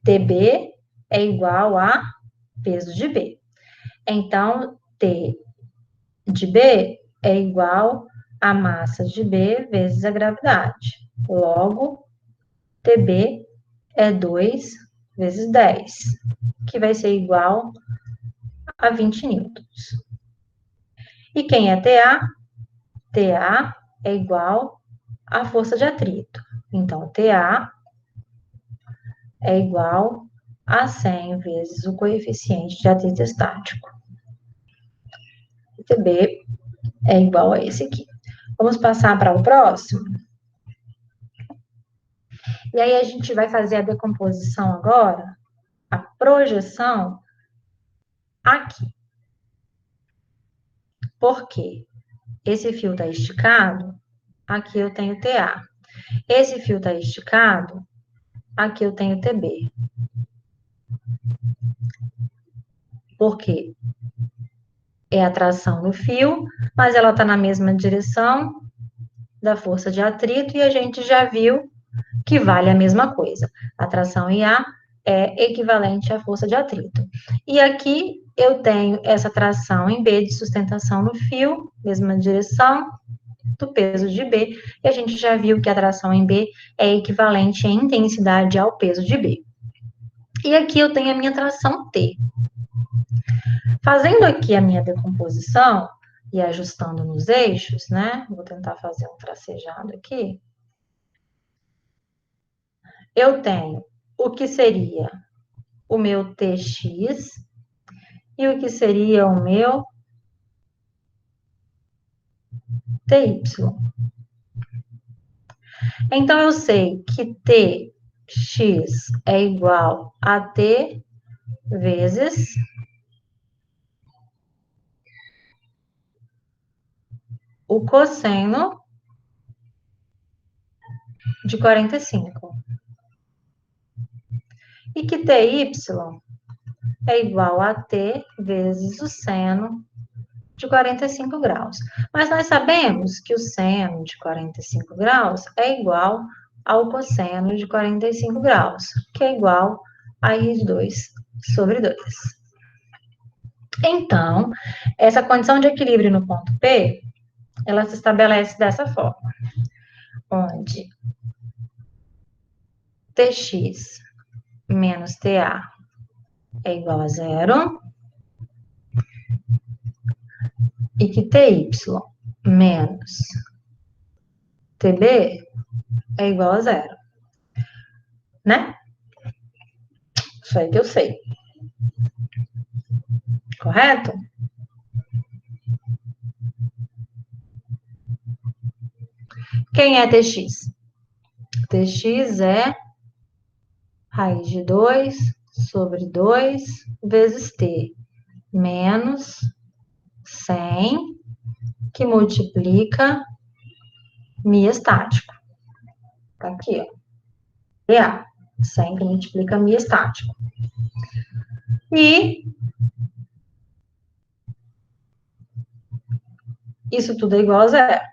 TB é igual a peso de B. Então, T de B é igual a massa de B vezes a gravidade. Logo, TB é 2 vezes 10, que vai ser igual a 20 newtons. E quem é TA? TA é igual à força de atrito. Então, TA é igual a 100 vezes o coeficiente de atrito estático. TB é igual a esse aqui. Vamos passar para o próximo? E aí, a gente vai fazer a decomposição agora, a projeção aqui. Por quê? Esse fio está esticado, aqui eu tenho TA. Esse fio está esticado, aqui eu tenho TB. Por quê? É a tração no fio, mas ela está na mesma direção da força de atrito e a gente já viu que vale a mesma coisa. A tração IA é equivalente à força de atrito. E aqui eu tenho essa tração em B de sustentação no fio, mesma direção do peso de B, e a gente já viu que a tração em B é equivalente em intensidade ao peso de B. E aqui eu tenho a minha tração T. Fazendo aqui a minha decomposição e ajustando nos eixos, né? Vou tentar fazer um tracejado aqui. Eu tenho o que seria o meu TX e o que seria o meu TY. Então, eu sei que TX é igual a T vezes o cosseno de 45. E que TY é igual a T vezes o seno de 45 graus. Mas nós sabemos que o seno de 45 graus é igual ao cosseno de 45 graus, que é igual a R2 sobre 2. Então, essa condição de equilíbrio no ponto P, ela se estabelece dessa forma, onde Tx menos TA é igual a zero, e que TY menos TB é igual a zero. Né? Isso aí que eu sei. Correto? Quem é TX? TX é raiz de 2 sobre 2 vezes T, menos 100, que multiplica μ estático. Tá aqui, ó. PA, 100 que multiplica μ estático. E isso tudo é igual a zero.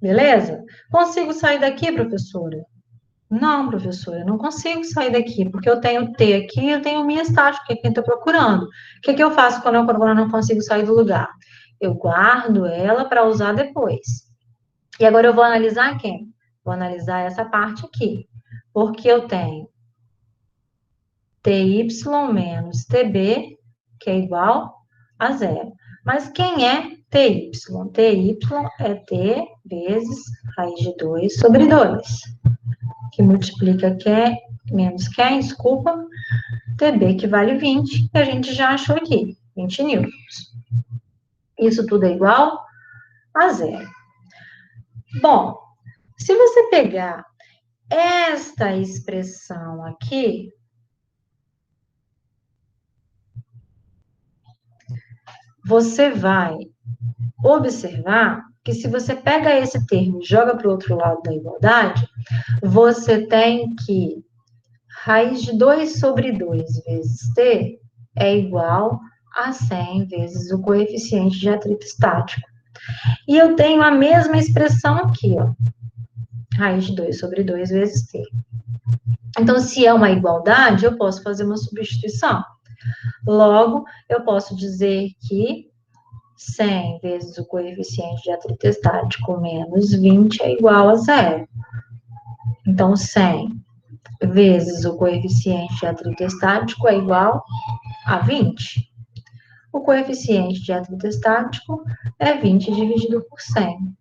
Beleza? Consigo sair daqui, professora? Não, professora, eu não consigo sair daqui, porque eu tenho T aqui e eu tenho minha estática, que é quem estou procurando. O que eu faço quando eu não consigo sair do lugar? Eu guardo ela para usar depois. E agora eu vou analisar quem? Vou analisar essa parte aqui. Porque eu tenho TY menos TB, que é igual a zero. Mas quem é TY? TY é T vezes raiz de 2 sobre 2. Que multiplica quem menos quem, desculpa, TB que vale 20, que a gente já achou aqui, 20 newtons. Isso tudo é igual a zero. Bom, se você pegar esta expressão aqui, você vai observar que se você pega esse termo e joga para o outro lado da igualdade, você tem que raiz de 2 sobre 2 vezes t é igual a 100 vezes o coeficiente de atrito estático. E eu tenho a mesma expressão aqui, ó. Raiz de 2 sobre 2 vezes t. Então, se é uma igualdade, eu posso fazer uma substituição. Logo, eu posso dizer que 100 vezes o coeficiente de atrito estático menos 20 é igual a zero. Então, 100 vezes o coeficiente de atrito estático é igual a 20. O coeficiente de atrito estático é 20 dividido por 100.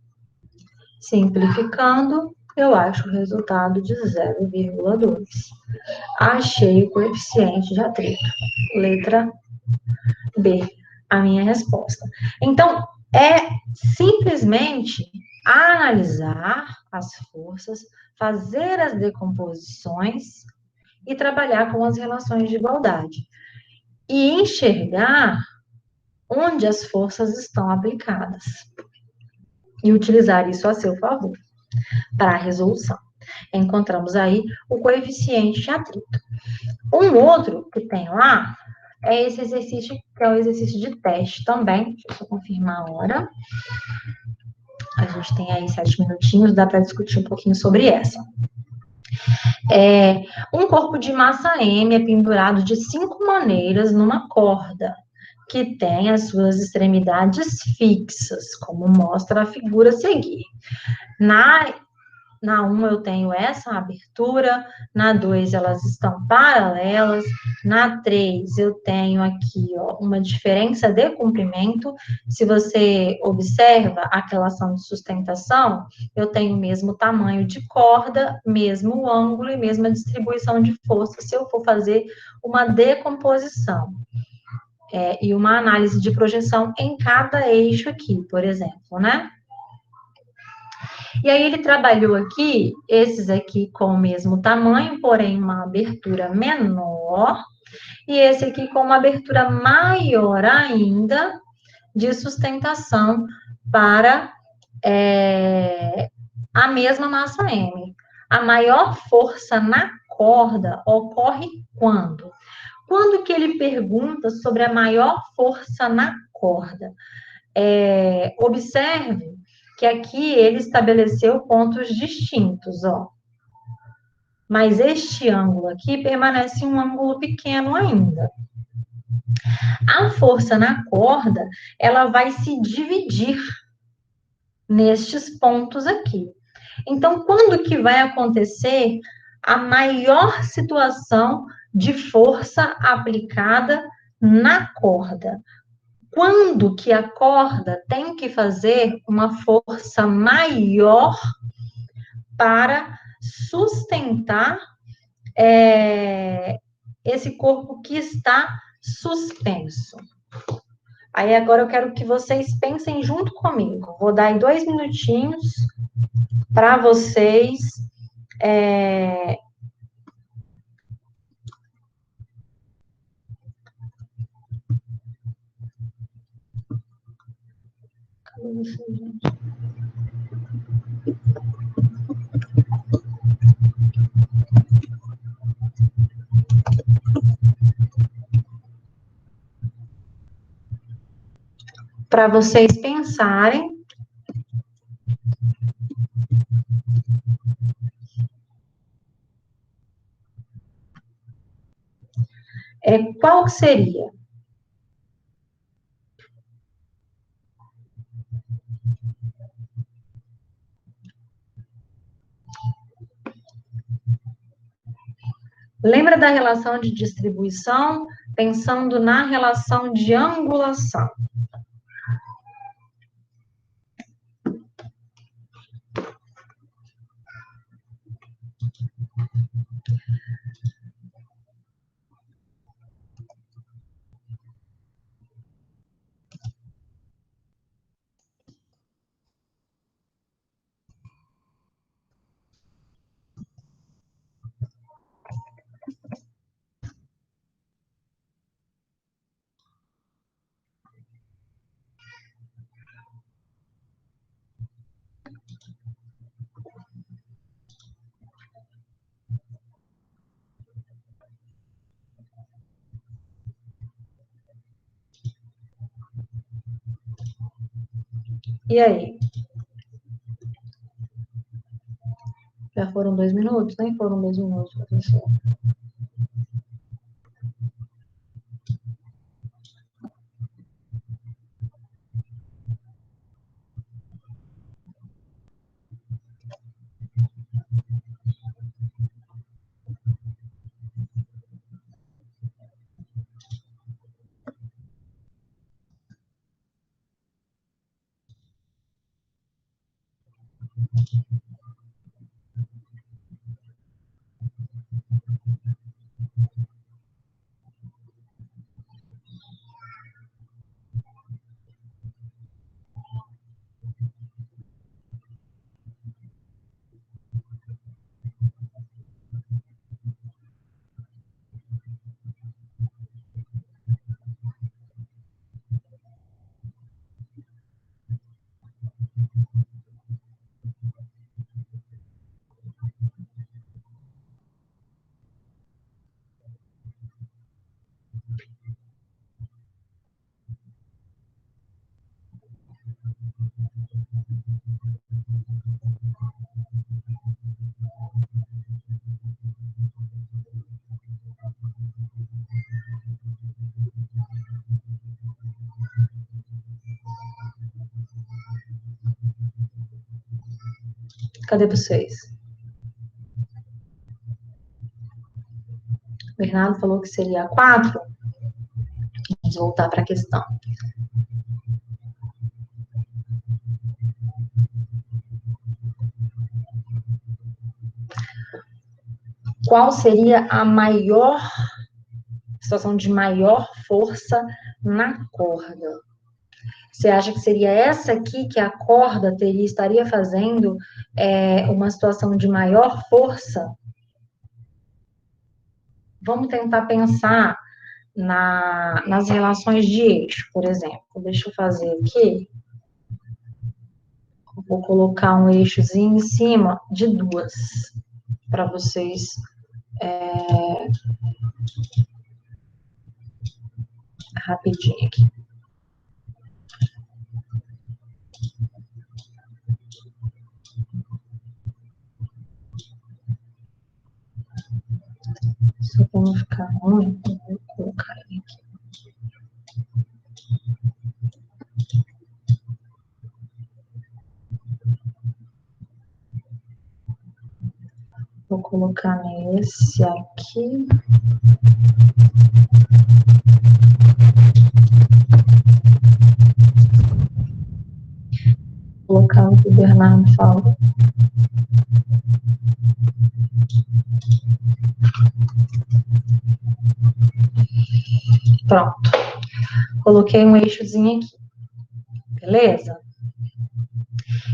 Simplificando, eu acho o resultado de 0,2. Achei o coeficiente de atrito. Letra B, a minha resposta. Então, é simplesmente analisar as forças, fazer as decomposições e trabalhar com as relações de igualdade. E enxergar onde as forças estão aplicadas. E utilizar isso a seu favor para a resolução. Encontramos aí o coeficiente de atrito. Um outro que tem lá é esse exercício, que é o exercício de teste também. Deixa eu só confirmar a hora. A gente tem aí 7 minutinhos, dá para discutir um pouquinho sobre essa. Um corpo de massa M é pendurado de 5 maneiras numa corda, que tem as suas extremidades fixas, como mostra a figura a seguir. Na 1 eu tenho essa abertura, na 2 elas estão paralelas, na 3 eu tenho aqui ó, uma diferença de comprimento. Se você observa a relação de sustentação, eu tenho o mesmo tamanho de corda, mesmo ângulo e mesma distribuição de força se eu for fazer uma decomposição. E uma análise de projeção em cada eixo aqui, por exemplo, né? E aí ele trabalhou aqui, esses aqui com o mesmo tamanho, porém uma abertura menor, e esse aqui com uma abertura maior ainda, de sustentação para a mesma massa M. A maior força na corda ocorre quando? Quando que ele pergunta sobre a maior força na corda? Observe que aqui ele estabeleceu pontos distintos, ó. Mas este ângulo aqui permanece um ângulo pequeno ainda. A força na corda, ela vai se dividir nestes pontos aqui. Então, quando que vai acontecer a maior situação de força aplicada na corda? Quando que a corda tem que fazer uma força maior para sustentar esse corpo que está suspenso. Aí agora eu quero que vocês pensem junto comigo. Vou dar aí 2 minutinhos para vocês pensarem qual seria? Lembra da relação de distribuição? Pensando na relação de angulação. E aí? Já foram 2 minutos? Nem foram 2 minutos, professor. Cadê vocês? O Bernardo falou que seria 4. Vamos voltar para a questão. Qual seria a maior situação de maior força na corda? Você acha que seria essa aqui que a corda estaria fazendo uma situação de maior força? Vamos tentar pensar nas relações de eixo, por exemplo. Deixa eu fazer aqui. Vou colocar um eixozinho em cima de 2, para vocês rapidinho aqui. Só para não ficar ruim, vou colocar ele aqui. Vou colocar nesse aqui. Vou colocar o que o Bernardo falou. Pronto. Coloquei um eixozinho aqui. Beleza?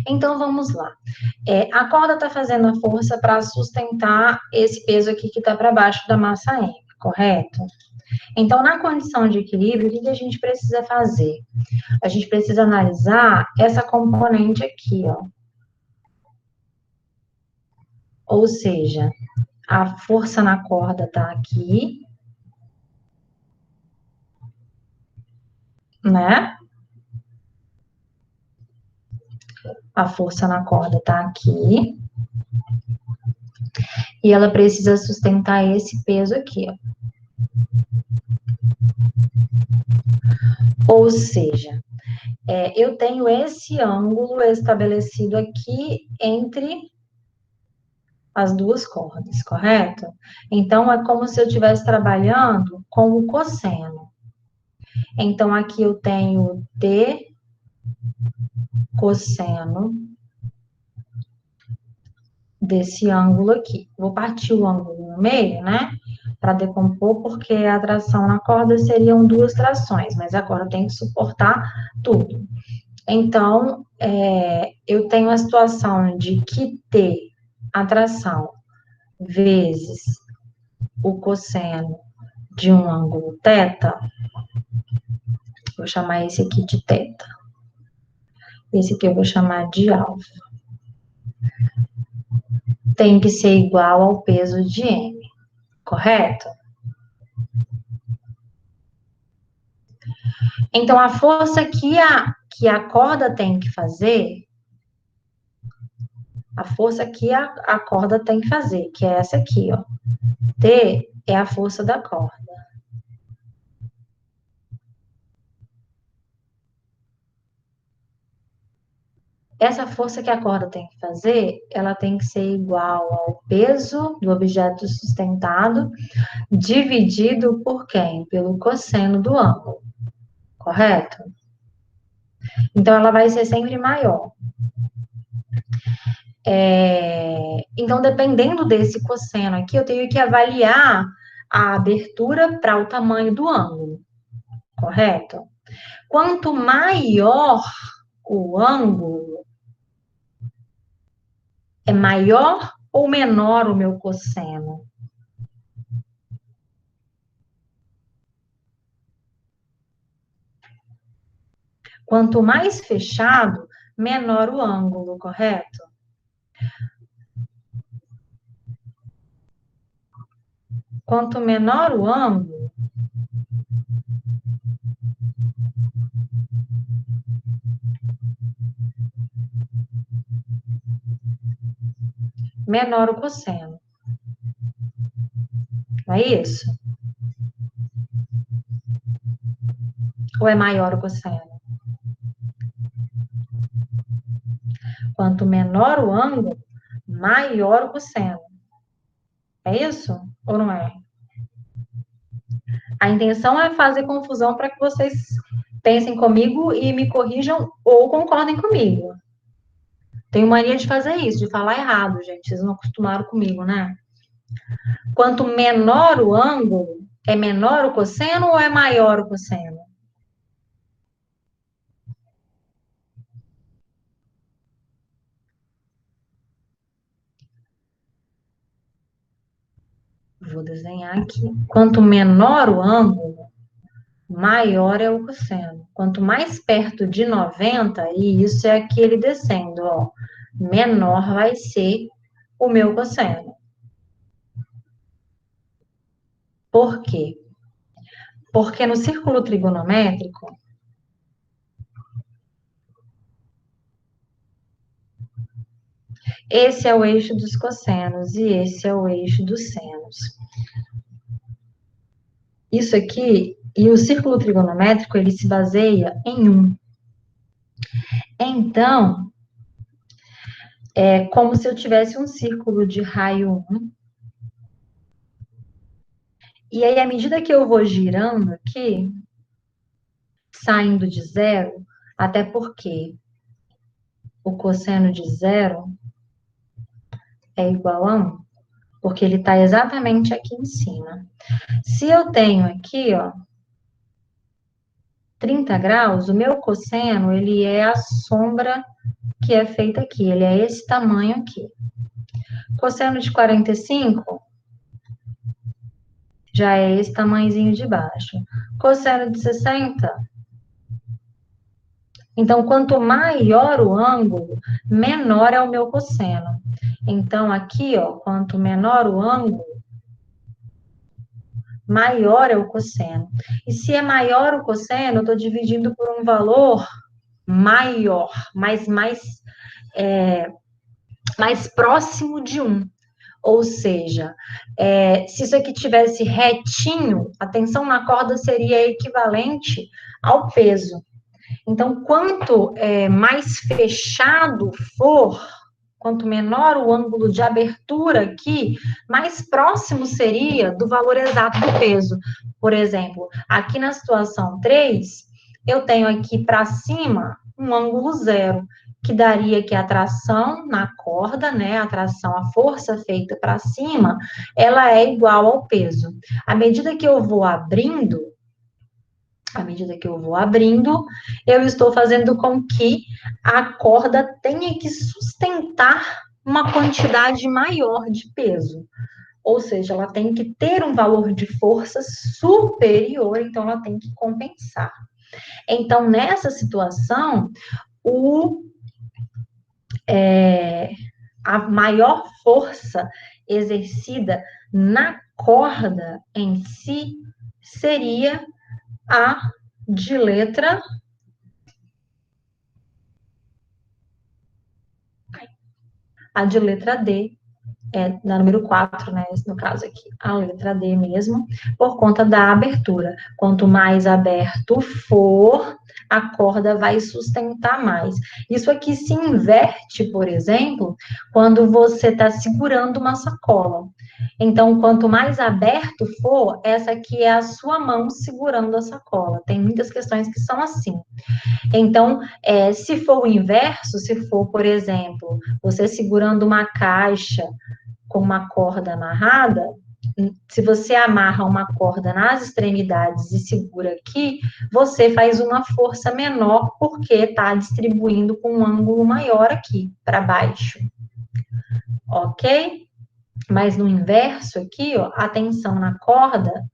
Então, vamos lá. A corda está fazendo a força para sustentar esse peso aqui que está para baixo da massa M, correto? Então, na condição de equilíbrio, o que a gente precisa fazer? A gente precisa analisar essa componente aqui, ó. Ou seja, a força na corda está aqui, né? A força na corda está aqui. E ela precisa sustentar esse peso aqui, ó. Ou seja, eu tenho esse ângulo estabelecido aqui entre as duas cordas, correto? Então, é como se eu estivesse trabalhando com o cosseno. Então, aqui eu tenho D cosseno desse ângulo aqui. Vou partir o ângulo no meio, né? Para decompor, porque a tração na corda seriam 2 trações, mas a corda tem que suportar tudo. Então, eu tenho a situação de que T, a tração, vezes o cosseno de um ângulo θ, vou chamar esse aqui de θ. Esse aqui eu vou chamar de alfa. Tem que ser igual ao peso de M, correto? Então, a força que a corda tem que fazer A força que a corda tem que fazer, que é essa aqui, ó. T é a força da corda. Essa força que a corda tem que fazer, ela tem que ser igual ao peso do objeto sustentado, dividido por quem? Pelo cosseno do ângulo, correto? Então, ela vai ser sempre maior. Então, dependendo desse cosseno aqui, eu tenho que avaliar a abertura para o tamanho do ângulo, correto? Quanto maior o ângulo, é maior ou menor o meu cosseno? Quanto mais fechado, menor o ângulo, correto? Quanto menor o ângulo, menor o cosseno. Não é isso? Ou é maior o cosseno? Quanto menor o ângulo, maior o cosseno. É isso ou não é? A intenção é fazer confusão para que vocês pensem comigo e me corrijam ou concordem comigo. Tenho mania de fazer isso, de falar errado, gente. Vocês não acostumaram comigo, né? Quanto menor o ângulo, é menor o cosseno ou é maior o cosseno? Vou desenhar aqui. Quanto menor o ângulo, maior é o cosseno. Quanto mais perto de 90, e isso é aquele descendo, ó, menor vai ser o meu cosseno. Por quê? Porque no círculo trigonométrico, esse é o eixo dos cossenos e esse é o eixo dos senos. Isso aqui, e o círculo trigonométrico, ele se baseia em 1. Então, é como se eu tivesse um círculo de raio 1. E aí, à medida que eu vou girando aqui, saindo de 0, até porque o cosseno de 0 é igual a 1, porque ele está exatamente aqui em cima. Se eu tenho aqui, ó, 30 graus, o meu cosseno, ele é a sombra que é feita aqui, ele é esse tamanho aqui. Cosseno de 45 já é esse tamanhozinho de baixo. Cosseno de 60. Então, quanto maior o ângulo, menor é o meu cosseno. Então, aqui, ó, quanto menor o ângulo, maior é o cosseno. E se é maior o cosseno, eu estou dividindo por um valor maior, mais próximo de 1. Ou seja, se isso aqui tivesse retinho, a tensão na corda seria equivalente ao peso. Então, quanto mais fechado for, quanto menor o ângulo de abertura aqui, mais próximo seria do valor exato do peso. Por exemplo, aqui na situação 3, eu tenho aqui para cima um ângulo 0, que daria que a tração na corda, né, a tração, a força feita para cima, ela é igual ao peso. À medida que eu vou abrindo, eu estou fazendo com que a corda tenha que sustentar uma quantidade maior de peso. Ou seja, ela tem que ter um valor de força superior, então ela tem que compensar. Então, nessa situação, a maior força exercida na corda em si seria a de letra a de letra D, na número 4, né, no caso aqui, a letra D mesmo, por conta da abertura. Quanto mais aberto for, a corda vai sustentar mais. Isso aqui se inverte, por exemplo, quando você está segurando uma sacola. Então, quanto mais aberto for, essa aqui é a sua mão segurando a sacola. Tem muitas questões que são assim. Então, se for o inverso, se for, por exemplo, você segurando uma caixa com uma corda amarrada, se você amarra uma corda nas extremidades e segura aqui, você faz uma força menor porque está distribuindo com um ângulo maior aqui para baixo, ok? Mas no inverso aqui, ó, a tensão na corda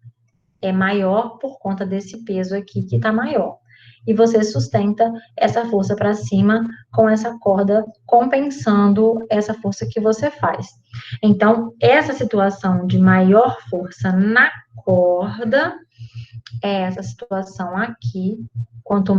é maior por conta desse peso aqui que está maior. E você sustenta essa força para cima com essa corda, compensando essa força que você faz. Então, essa situação de maior força na corda é essa situação aqui. Quanto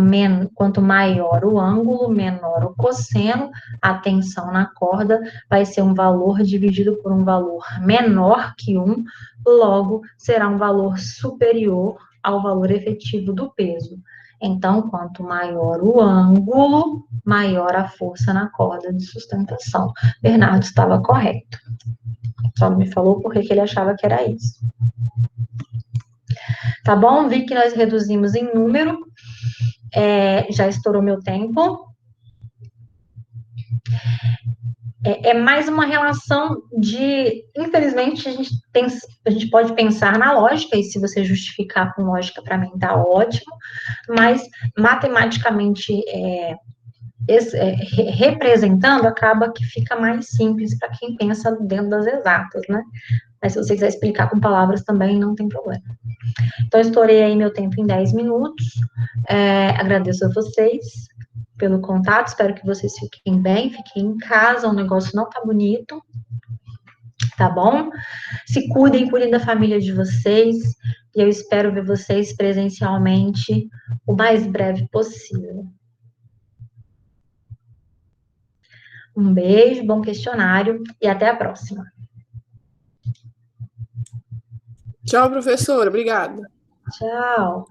maior o ângulo, menor o cosseno, a tensão na corda vai ser um valor dividido por um valor menor que 1, logo será um valor superior ao valor efetivo do peso. Então, quanto maior o ângulo, maior a força na corda de sustentação. Bernardo estava correto. Só não me falou porque ele achava que era isso. Tá bom? Vi que nós reduzimos em número. Já estourou meu tempo. É mais uma relação de, infelizmente, a gente pode pensar na lógica, e se você justificar com lógica, para mim tá ótimo, mas matematicamente representando, acaba que fica mais simples para quem pensa dentro das exatas, né? Mas se você quiser explicar com palavras também, não tem problema. Então, estourei aí meu tempo em 10 minutos. Agradeço a vocês pelo contato, espero que vocês fiquem bem, fiquem em casa, o negócio não tá bonito, tá bom? Se cuidem, cuidem da família de vocês, e eu espero ver vocês presencialmente o mais breve possível. Um beijo, bom questionário, e até a próxima. Tchau, professora. Obrigada. Tchau.